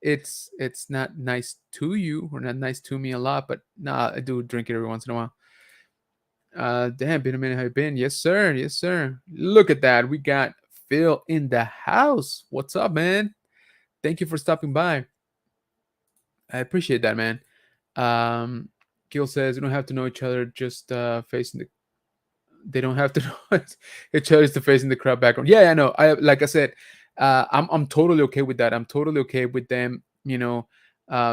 It's not nice to you or not nice to me a lot, but nah, I do drink it every once in a while. Damn, been a minute. How you been? Yes, sir. Yes, sir. Look at that. We got Phil in the house. What's up, man? Thank you for stopping by. I appreciate that, man. Gil says, "You don't have to know each other, just facing the they don't have to know each other to facing the crowd background." Yeah, I know. I like I said, I'm totally okay with that. I'm totally okay with them,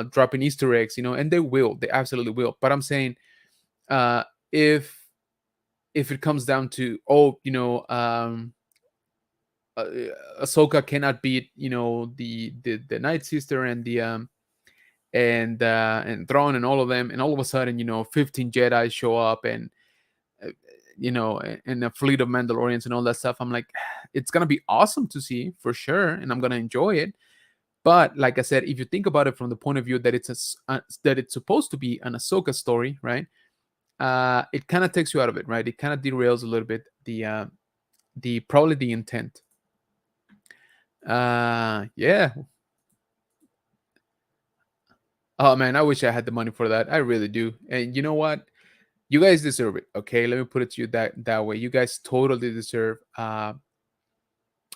dropping Easter eggs, and they will, they absolutely will. But I'm saying, uh, if it comes down to, oh, uh, Ahsoka cannot beat, the Night Sister and the and Thrawn and all of them, and all of a sudden, 15 Jedi show up, and uh, and a fleet of Mandalorians and all that stuff. I'm like, it's gonna be awesome to see for sure, and I'm gonna enjoy it. But like I said, if you think about it from the point of view that that it's supposed to be an Ahsoka story, right? It kind of takes you out of it, right? It kind of derails a little bit the probably the intent. Yeah. Oh man, I wish I had the money for that. I really do. And you know what? You guys deserve it. Okay, let me put it to you that way. You guys totally deserve a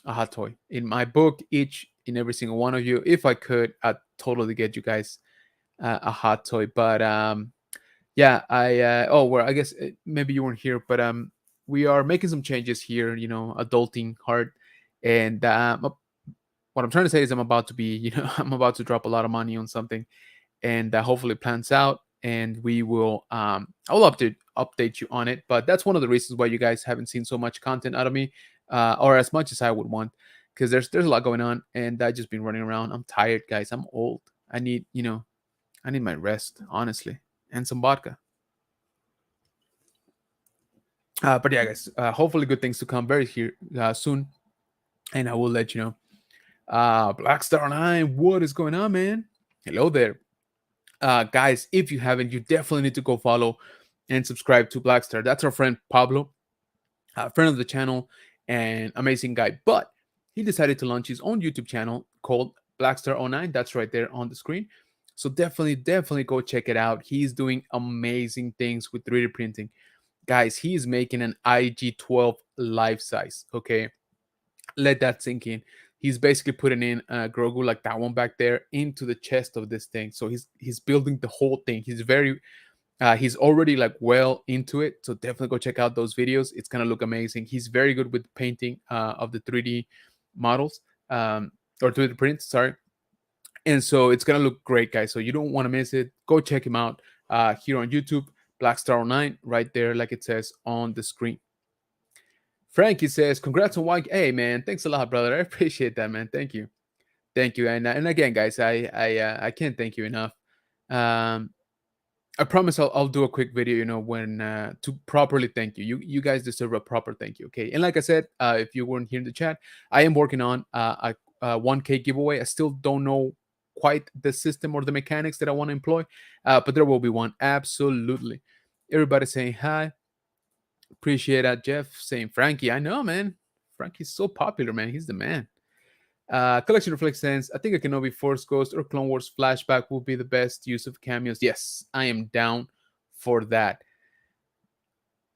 hot toy. In my book, each and every single one of you, if I could, I'd totally get you guys a hot toy. But yeah, oh well, I guess maybe you weren't here, but we are making some changes here. Adulting hard, and what I'm trying to say is I'm about to be, I'm about to drop a lot of money on something, and hopefully it plans out, and we will I will update you on it. But that's one of the reasons why you guys haven't seen so much content out of me, or as much as I would want, because there's a lot going on, and I just been running around. I'm tired, guys. I'm old. I need, I need my rest, honestly, and some vodka. But yeah, guys, hopefully good things to come very here soon, and I will let you know. Black Star 9, what is going on, man? Hello there. Guys, if you haven't, you definitely need to go follow and subscribe to Blackstar. That's our friend Pablo, a friend of the channel and amazing guy. But he decided to launch his own YouTube channel called Blackstar09. That's right there on the screen. So definitely go check it out. He's doing amazing things with 3D printing. Guys, he is making an IG-12 life size. Okay, let that sink in. He's basically putting in Grogu, like that one back there, into the chest of this thing. So he's building the whole thing. He's already like well into it. So definitely go check out those videos. It's gonna look amazing. He's very good with painting of the 3D models, or 3D prints. Sorry, and so it's gonna look great, guys. So you don't want to miss it. Go check him out here on YouTube, Blackstar09, right there, like it says on the screen. Frankie says, "Congrats on one." Hey, man, thanks a lot, brother. I appreciate that, man. Thank you. And again, guys, I can't thank you enough. Um, I promise I'll do a quick video, when to properly thank you. You guys deserve a proper thank you, okay? And like I said, if you weren't here in the chat, I am working on a 1K giveaway. I still don't know quite the system or the mechanics that I want to employ, but there will be one. Absolutely. Everybody saying hi. Appreciate that, Jeff. Saying Frankie. I know, man. Frankie's so popular, man. He's the man. Collection Reflex Sense. I think a Kenobi Force Ghost or Clone Wars flashback will be the best use of cameos. Yes, I am down for that.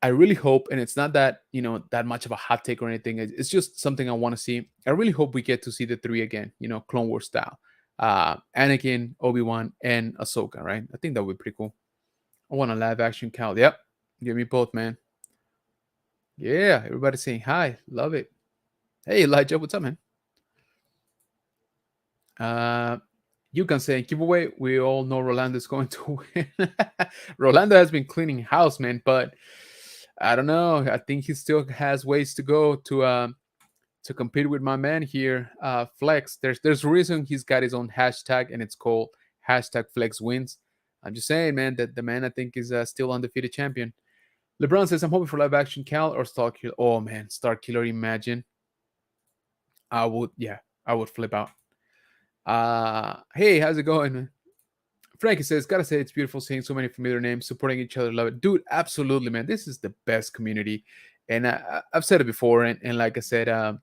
I really hope, and it's not that that much of a hot take or anything. It's just something I want to see. I really hope we get to see the three again. Clone Wars style. Anakin, Obi-Wan, and Ahsoka. Right? I think that would be pretty cool. I want a live action Cal. Yep, give me both, man. Yeah, everybody saying hi. Love it. Hey, Elijah, what's up, man? You can say giveaway. We all know Rolando is going to win. Rolando has been cleaning house, man, but I don't know. I think he still has ways to go to compete with my man here, Flex. There's a reason he's got his own hashtag, and it's called hashtag Flex Wins. I'm just saying, man, that the man I think is still undefeated champion. LeBron says, "I'm hoping for live action Cal or Star Killer." Oh man, Star Killer! Imagine. Yeah, I would flip out. Hey, how's it going, man? Frankie says, "Gotta say, it's beautiful seeing so many familiar names supporting each other. Love it, dude. Absolutely, man. This is the best community, and I've said it before, and like I said,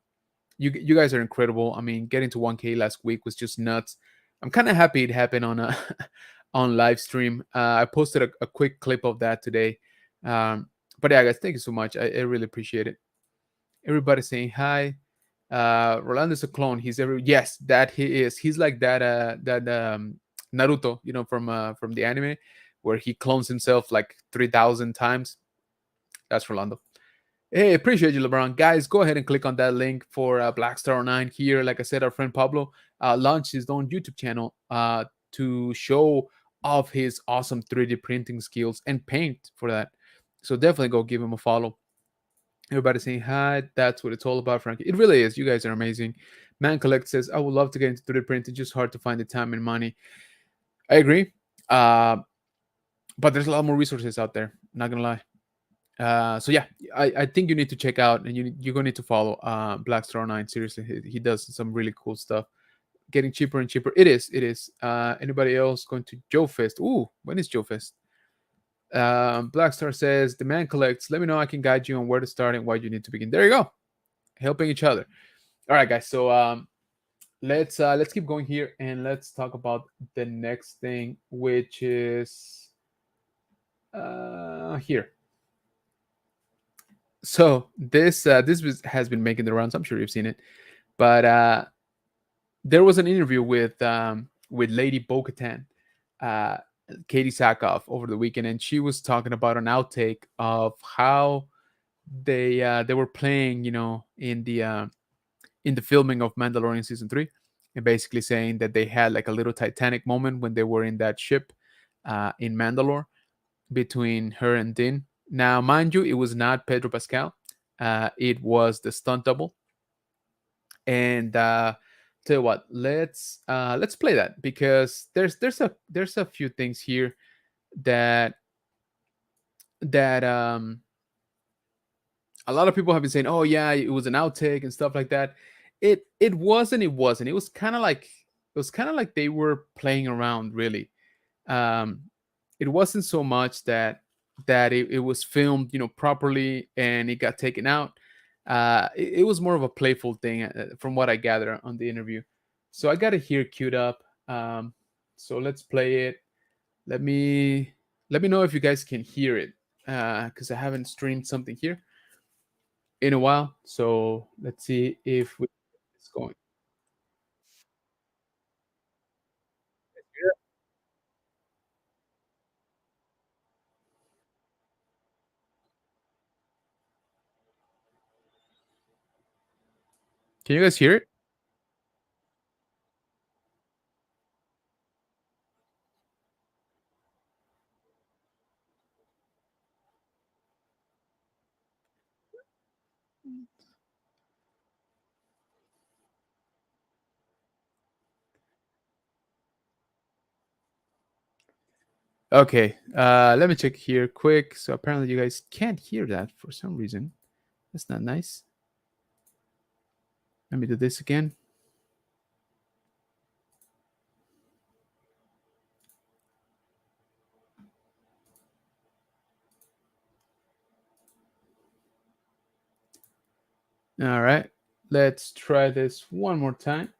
you guys are incredible. I mean, getting to 1K last week was just nuts. I'm kind of happy it happened on a on live stream. I posted a quick clip of that today. But yeah, guys, thank you so much. I really appreciate it. Everybody saying hi. Rolando's a clone. He's every yes, that he is. He's like that Naruto, from the anime, where he clones himself like 3,000 times. That's Rolando. Hey, appreciate you, LeBron. Guys, go ahead and click on that link for Blackstar 9 here. Like I said, our friend Pablo launched his own YouTube channel to show off his awesome 3D printing skills and paint for that. So definitely go give him a follow. Everybody saying hi. That's what it's all about, Frankie. It really is. You guys are amazing. Man Collect says, I would love to get into 3D print. It's just hard to find the time and money. I agree. But there's a lot more resources out there. Not gonna lie. So yeah, I think you need to check out, and you're gonna need to follow Black Star 9. Seriously, he does some really cool stuff. Getting cheaper and cheaper. It is. It is. Anybody else going to Joe Fest? Ooh, when is Joe Fest? Blackstar says, the man collects. Let me know. I can guide you on where to start and why you need to begin. There you go. Helping each other. All right, guys. So let's keep going here and let's talk about the next thing, which is here. So has been making the rounds. I'm sure you've seen it, but there was an interview with Lady Bo-Katan, uh, Katie Sackhoff, over the weekend, and she was talking about an outtake of how they were playing, in the filming of Mandalorian season 3, and basically saying that they had like a little Titanic moment when they were in that ship in Mandalore between her and Din. Now, mind you, it was not Pedro Pascal; it was the stunt double. And tell you what, let's play that because there's a few things here that that a lot of people have been saying, oh yeah, it was an outtake and stuff like that. It wasn't. It wasn't. It was kind of like they were playing around, really. um it wasn't so much that it was filmed, properly, and it got taken out. It was more of a playful thing, from what I gather on the interview. So I got it here queued up. So let's play it. Let me know if you guys can hear it, because I haven't streamed something here in a while. So let's see if it's going. Can you guys hear it? Okay, let me check here quick. So apparently you guys can't hear that for some reason. That's not nice. Let me do this again. All right, let's try this one more time.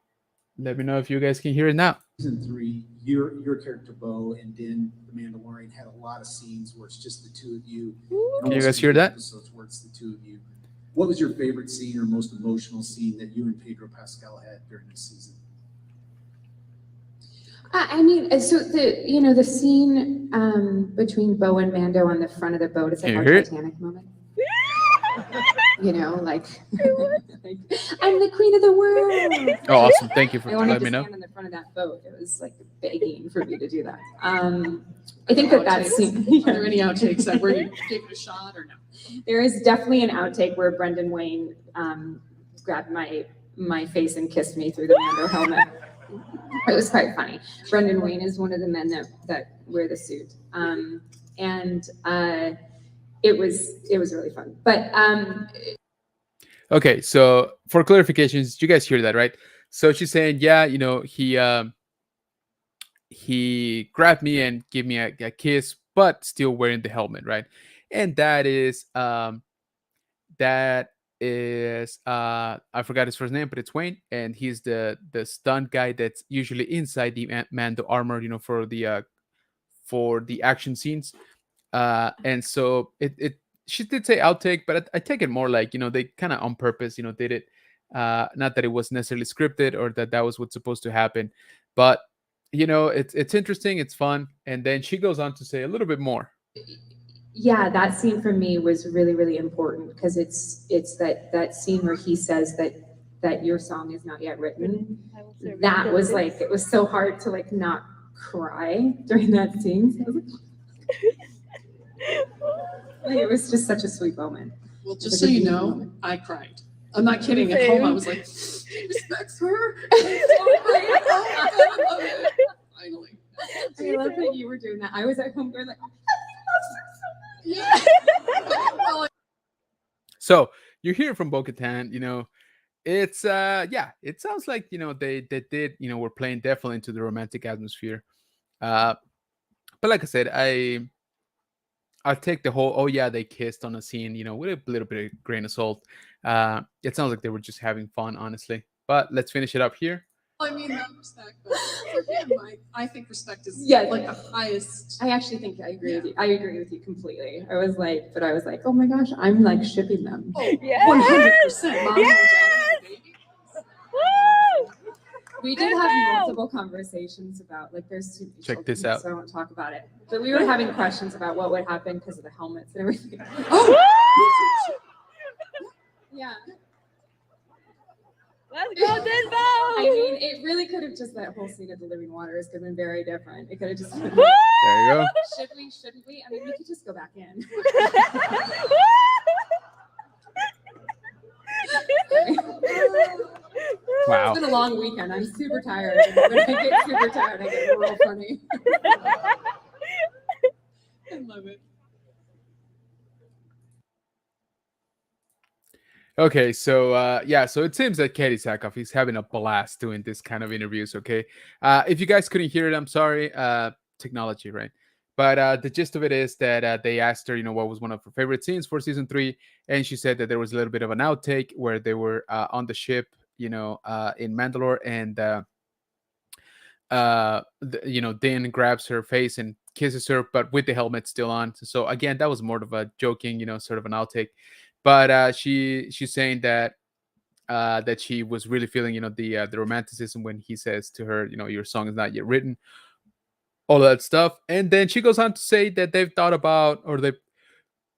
Let me know if you guys can hear it now. Season 3, your character Bo and Din, the Mandalorian, had a lot of scenes where it's just the two of you. Can you guys hear that? Episodes where it's the two of you. What was your favorite scene or most emotional scene that you and Pedro Pascal had during this season? I mean, so the scene between Bo and Mando on the front of the boat, it's like Can our you hear it? Titanic moment. Like, like, I'm the queen of the world. Oh, awesome! Thank you for I wanted letting to me know. stand in the front of that boat. It was like begging for me to do that. I think that scene. Are there any outtakes that where you gave it a shot or no? There is definitely an outtake where Brendan Wayne grabbed my face and kissed me through the Mando helmet. It was quite funny. Brendan Wayne is one of the men that wear the suit, and it was really fun. But Okay, so for clarifications, you guys hear that, right? So she's saying, yeah, he grabbed me and gave me a kiss, but still wearing the helmet, right? And that is I forgot his first name, but it's Wayne, and he's the stunt guy that's usually inside the Mando armor, for the action scenes. And so it she did say outtake, but I take it more like, they kind of on purpose, did it. Not that it was necessarily scripted or that was what's supposed to happen, but it's interesting, it's fun. And then she goes on to say a little bit more. yeah, that scene for me was really, really important because it's that scene where he says that your song is not yet written. That was like, it was so hard to like not cry during that scene. So I was like, it was just such a sweet moment. Well, It's just like so a you deep know, moment. I cried. I'm not kidding. At home, I Same. was like, he respects her. It's so great. Oh my God, I love it. Finally. I love that you were doing that. I was at home going like, Yeah. Well, So you hear from Bo-Katan, it's yeah, it sounds like they did, we're playing definitely into the romantic atmosphere. Uh, but like I said, I'll take the whole, oh yeah, they kissed on a scene, with a little bit of grain of salt. It sounds like they were just having fun, honestly. But let's finish it up here. I mean, not respect, but for him, I think respect is Yeah. like the highest. I actually think I agree with you. I agree with you completely. I was like, oh my gosh, I'm like shipping them. Oh, Yes! 100%. Mommy and daddy and baby. Woo! We did Good have girl. multiple conversations about like there's too many Check this children, out. so I won't talk about it. But we were having questions about what would happen because of the helmets and everything. Oh, Yeah. Let's go, Disney! I mean, it really could have just that whole scene of the living waters could have been very different. It could have just been Woo! like, There you go. should we, shouldn't we? I mean, we could just go back in. Wow. It's been a long weekend. I'm super tired. And when I get super tired, I get real funny. I love it. Okay, so yeah, so it seems that Katie Sackhoff, he's having a blast doing this kind of interviews. Okay, if you guys couldn't hear it, I'm sorry. Technology, right? But the gist of it is that they asked her, what was one of her favorite scenes for season 3, and she said that there was a little bit of an outtake where they were on the ship, in Mandalore, and Dan grabs her face and kisses her, but with the helmet still on. So again, that was more of a joking, sort of an outtake. But she's saying that that she was really feeling, the romanticism when he says to her, your song is not yet written, all that stuff. And then she goes on to say that they've thought about, or they've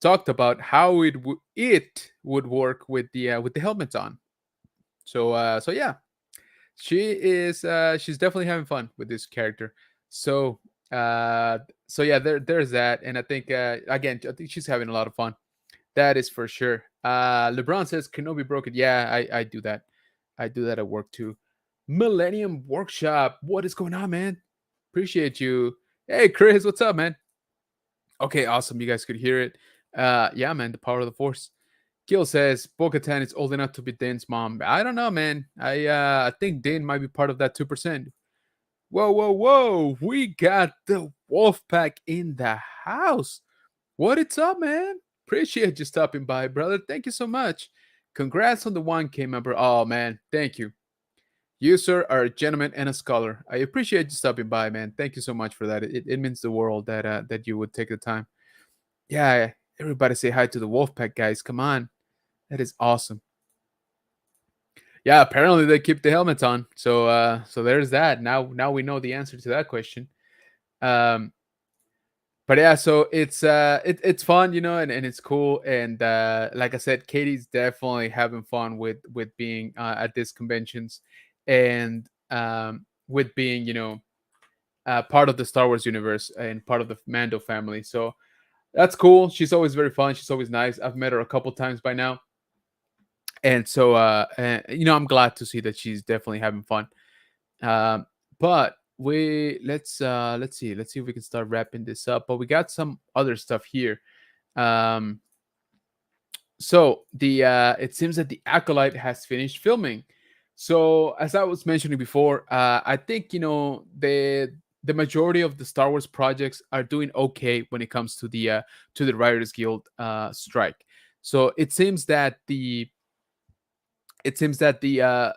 talked about how it would work with the helmets on. So yeah, she's definitely having fun with this character. So yeah, there's that. And I think again, I think she's having a lot of fun. That is for sure. LeBron says Kenobi broke it. Yeah, I do that. I do that at work too. Millennium Workshop. What is going on, man? Appreciate you. Hey, Chris, what's up, man? Okay, awesome. You guys could hear it. Yeah, man, the power of the force. Gil says Bo-Katan is old enough to be Din's mom. I don't know, man. I think Din might be part of that 2%. Whoa, whoa, whoa. We got the wolf pack in the house. What it's up, man? Appreciate you stopping by, brother. Thank you so much. Congrats on the 1K member. Oh, man. Thank you. You, sir, are a gentleman and a scholar. I appreciate you stopping by, man. Thank you so much for that. It means the world that you would take the time. Yeah, everybody say hi to the Wolfpack guys. Come on. That is awesome. Yeah, apparently they keep the helmets on. So there's that. Now we know the answer to that question. But yeah, so it's fun, and it's cool. And like I said, Katie's definitely having fun with being at these conventions, and with being part of the Star Wars universe and part of the Mando family. So that's cool. She's always very fun. She's always nice. I've met her a couple times by now, and so I'm glad to see that she's definitely having fun. But let's see if we can start wrapping this up. But we got some other stuff here. So it seems that the Acolyte has finished filming. So as I was mentioning before, I think the majority of the Star Wars projects are doing okay when it comes to the Writers Guild strike. So it seems that the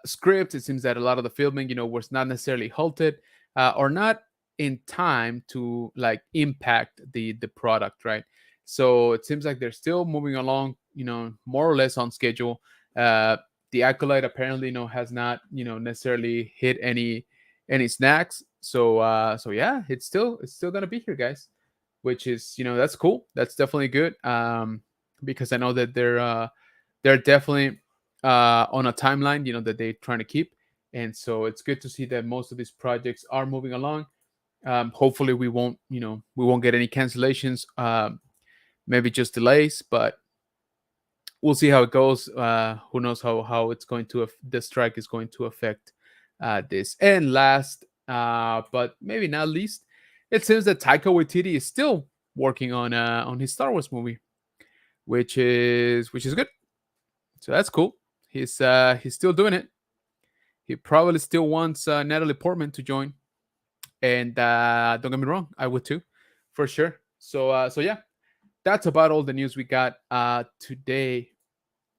script, it seems that a lot of the filming, was not necessarily halted or not in time to like impact the product, right? So it seems like they're still moving along, more or less on schedule. The Acolyte apparently, has not, necessarily hit any snacks. So yeah, it's still gonna be here, guys, which is, that's cool. That's definitely good. Because I know that they're definitely on a timeline, that they're trying to keep. And so it's good to see that most of these projects are moving along. Hopefully we won't get any cancellations, maybe just delays, but we'll see how it goes. Who knows how it's going to the strike is going to affect this. And last, but maybe not least, it seems that Taika Waititi is still working on his Star Wars movie, which is good. So that's cool. He's still doing it. He probably still wants Natalie Portman to join, and don't get me wrong, I would too, for sure. So yeah, that's about all the news we got today,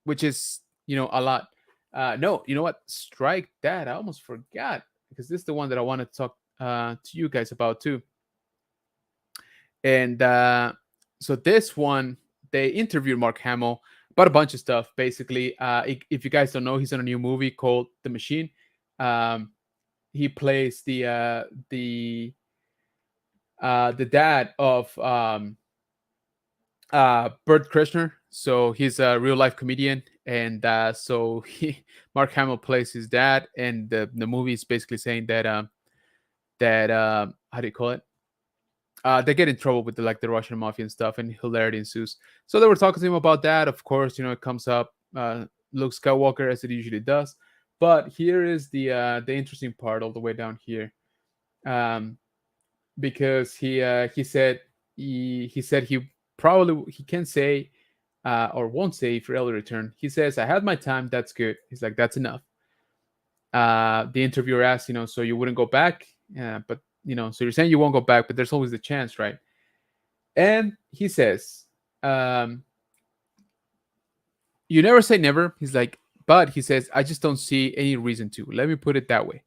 which is a lot. No, you know what? Strike that. I almost forgot because this is the one that I want to talk to you guys about too. And so this one, they interviewed Mark Hamill about a bunch of stuff. Basically, if you guys don't know, he's in a new movie called The Machine. He plays the dad of Bert Kreischer. So he's a real life comedian, and so Mark Hamill plays his dad, and the movie is basically saying that how do you call it? They get in trouble with the Russian mafia and stuff, and hilarity ensues. So they were talking to him about that. Of course, it comes up Luke Skywalker as it usually does. But here is the interesting part all the way down here, because he said he probably he can say or won't say for early return. He says, "I had my time. That's good." He's like, "That's enough." The interviewer asked, so you wouldn't go back, but so you're saying you won't go back, but there's always the chance, right? And he says, "You never say never." He's like, but he says, "I just don't see any reason to. Let me put it that way."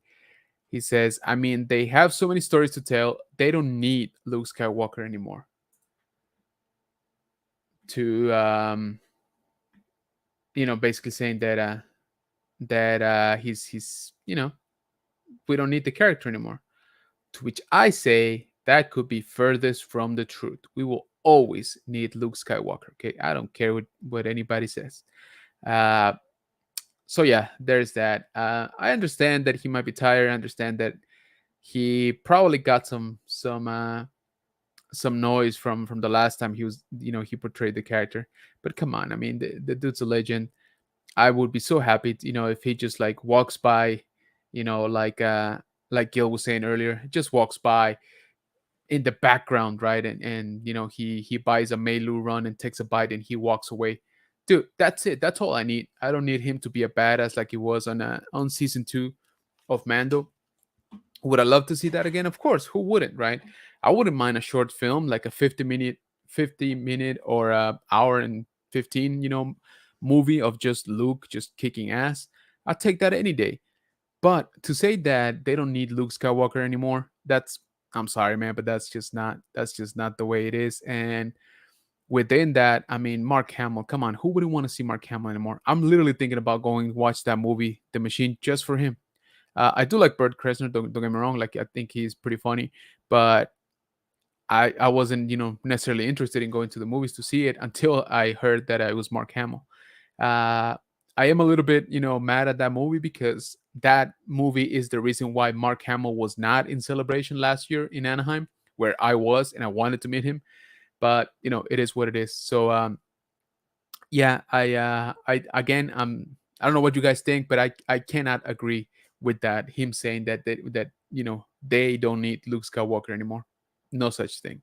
He says, "I mean, they have so many stories to tell. They don't need Luke Skywalker anymore to, basically saying that he's we don't need the character anymore." To which I say that could be furthest from the truth. We will always need Luke Skywalker. Okay, I don't care what anybody says. So yeah, there's that. I understand that he might be tired. I understand that he probably got some noise from the last time he was he portrayed the character. But come on, I mean the dude's a legend. I would be so happy, if he just like walks by, like Gil was saying earlier, just walks by in the background, right? And he buys a Melu run and takes a bite and he walks away. Dude, that's it. That's all I need. I don't need him to be a badass like he was on season 2 of Mando. Would I love to see that again? Of course. Who wouldn't, right? I wouldn't mind a short film like a 50-minute or a hour and 15, movie of just Luke just kicking ass. I'd take that any day. But to say that they don't need Luke Skywalker anymore, I'm sorry, man, but that's just not the way it is. And within that, I mean, Mark Hamill, come on, who wouldn't want to see Mark Hamill anymore? I'm literally thinking about going watch that movie, The Machine, just for him. I do like Bert Kreischer, don't get me wrong. Like, I think he's pretty funny, but I wasn't, necessarily interested in going to the movies to see it until I heard that it was Mark Hamill. I am a little bit, mad at that movie because that movie is the reason why Mark Hamill was not in Celebration last year in Anaheim, where I was and I wanted to meet him. But it is what it is. So yeah, I again, I don't know what you guys think, but I cannot agree with that. Him saying that they don't need Luke Skywalker anymore. No such thing.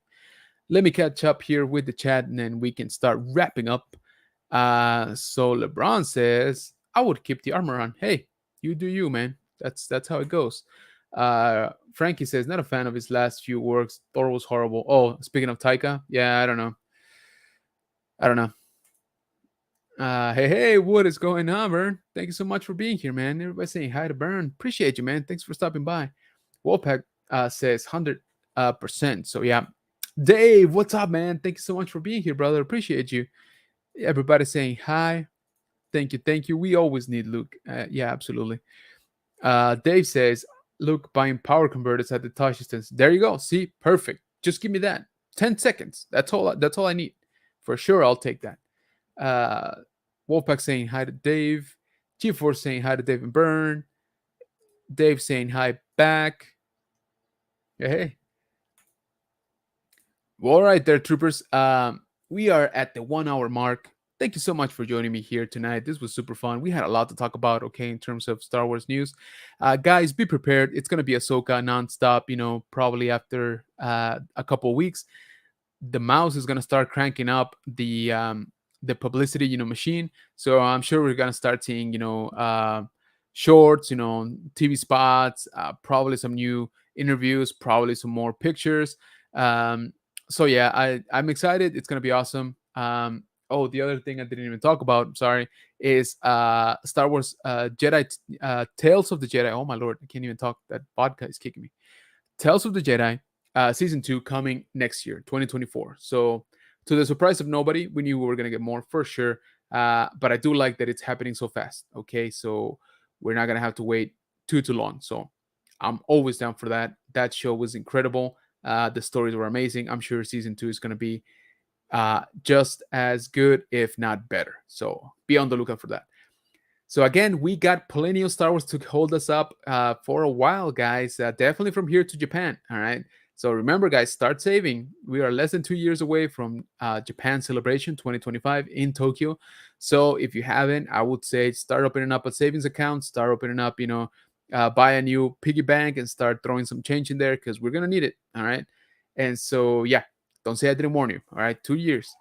Let me catch up here with the chat, and then we can start wrapping up. So LeBron says, "I would keep the armor on." Hey, you do you, man. That's how it goes. Frankie says, "Not a fan of his last few works. Thor was horrible." Oh, speaking of Taika, yeah, I don't know. Hey, what is going on, Vern? Thank you so much for being here, man. Everybody saying hi to Vern. Appreciate you, man. Thanks for stopping by. Wolfpack says 100%. So yeah, Dave, what's up, man? Thank you so much for being here, brother. Appreciate you. Everybody saying hi. Thank you. We always need Luke. Yeah, absolutely. Dave says, "Luke buying power converters at the Tajistans." There you go. See, perfect. Just give me that. 10 seconds. That's all I need. For sure, I'll take that. Wolfpack saying hi to Dave. G4 saying hi to Dave and Byrne. Dave saying hi back. Hey. All right there, troopers. We are at the 1 hour mark. thank you so much for joining me here tonight. This was super fun. We had a lot to talk about, okay, in terms of Star Wars news. Guys, be prepared. It's going to be Ahsoka nonstop, probably after a couple of weeks. The mouse is going to start cranking up the publicity machine, so I'm sure we're going to start seeing shorts, TV spots, probably some new interviews, probably some more pictures. So yeah, I'm excited. It's going to be awesome. Oh, the other thing I didn't even talk about, sorry, is Star Wars Jedi Tales of the Jedi. Oh my lord, I can't even talk. That vodka is kicking me. Tales of the Jedi, season 2 coming next year, 2024. So, to the surprise of nobody, we knew we were gonna get more for sure. But I do like that it's happening so fast. Okay, so we're not gonna have to wait too long. So, I'm always down for that. That show was incredible. The stories were amazing. I'm sure season 2 is gonna be just as good, if not better. So, be on the lookout for that. So again, we got plenty of Star Wars to hold us up for a while, guys. Definitely from here to Japan. All right. So remember, guys, start saving. We are less than 2 years away from Japan Celebration 2025 in Tokyo. So if you haven't, I would say start opening up a savings account. Start opening up, buy a new piggy bank and start throwing some change in there because we're gonna need it. All right. And so yeah, don't say I didn't warn you. All right, 2 years.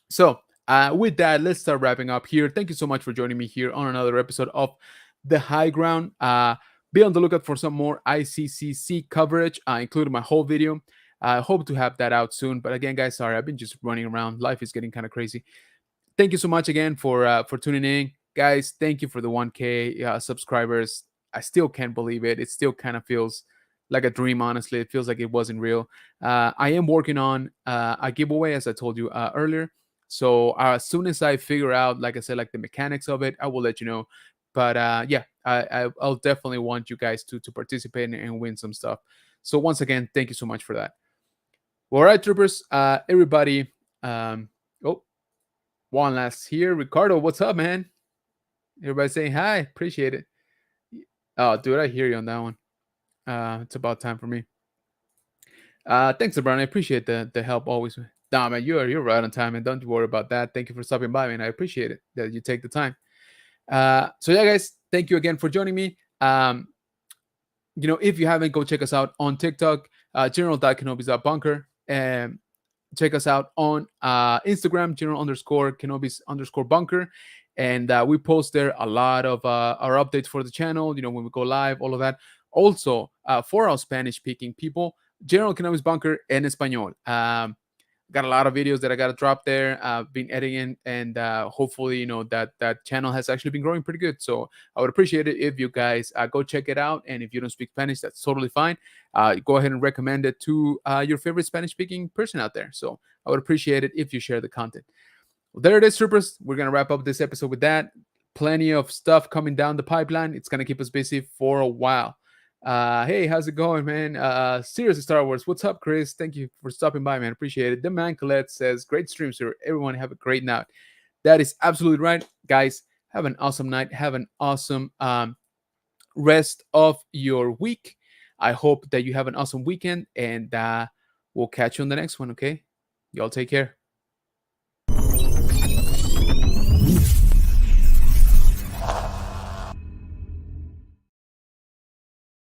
So, with that, let's start wrapping up here. Thank you so much for joining me here on another episode of The High Ground. Be on the lookout for some more ICCC coverage, including my whole video. I hope to have that out soon. But again, guys, sorry, I've been just running around. Life is getting kind of crazy. Thank you so much again for tuning in, guys. Thank you for the 1K subscribers. I still can't believe it. It still kind of feels like a dream. Honestly, it feels like it wasn't real. I am working on a giveaway, as I told you earlier. So as soon as I figure out, like I said, like the mechanics of it, I will let you know. But yeah, I'll definitely want you guys to participate and win some stuff. So once again, thank you so much for that. All right, troopers, everybody. Oh, one last here, Ricardo. What's up, man? Everybody saying hi. Appreciate it. Oh, dude, I hear you on that one. It's about time for me. Thanks, LeBron. I appreciate the help always. Nah, man, you're right on time, and don't you worry about that. Thank you for stopping by, man. I appreciate it that you take the time. So yeah, guys, thank you again for joining me. If you haven't, go check us out on TikTok, general.kenobis.bunker, and check us out on Instagram, general_kenobis_bunker. And we post there a lot of our updates for the channel, when we go live, all of that. Also, for our Spanish speaking people, General Kenobis Bunker en Español. Got a lot of videos that I got to drop there. Been editing, and hopefully, that channel has actually been growing pretty good. So I would appreciate it if you guys go check it out. And if you don't speak Spanish, that's totally fine. Go ahead and recommend it to your favorite Spanish-speaking person out there. So I would appreciate it if you share the content. Well, there it is, troopers. We're gonna wrap up this episode with that. Plenty of stuff coming down the pipeline. It's gonna keep us busy for a while. Hey, how's it going, man? Seriously, Star Wars. What's up, Chris? Thank you for stopping by, man. Appreciate it. The man Colette says, great stream, sir. Everyone have a great night. That is absolutely right. Guys, have an awesome night. Have an awesome rest of your week. I hope that you have an awesome weekend, and we'll catch you on the next one, okay? Y'all take care.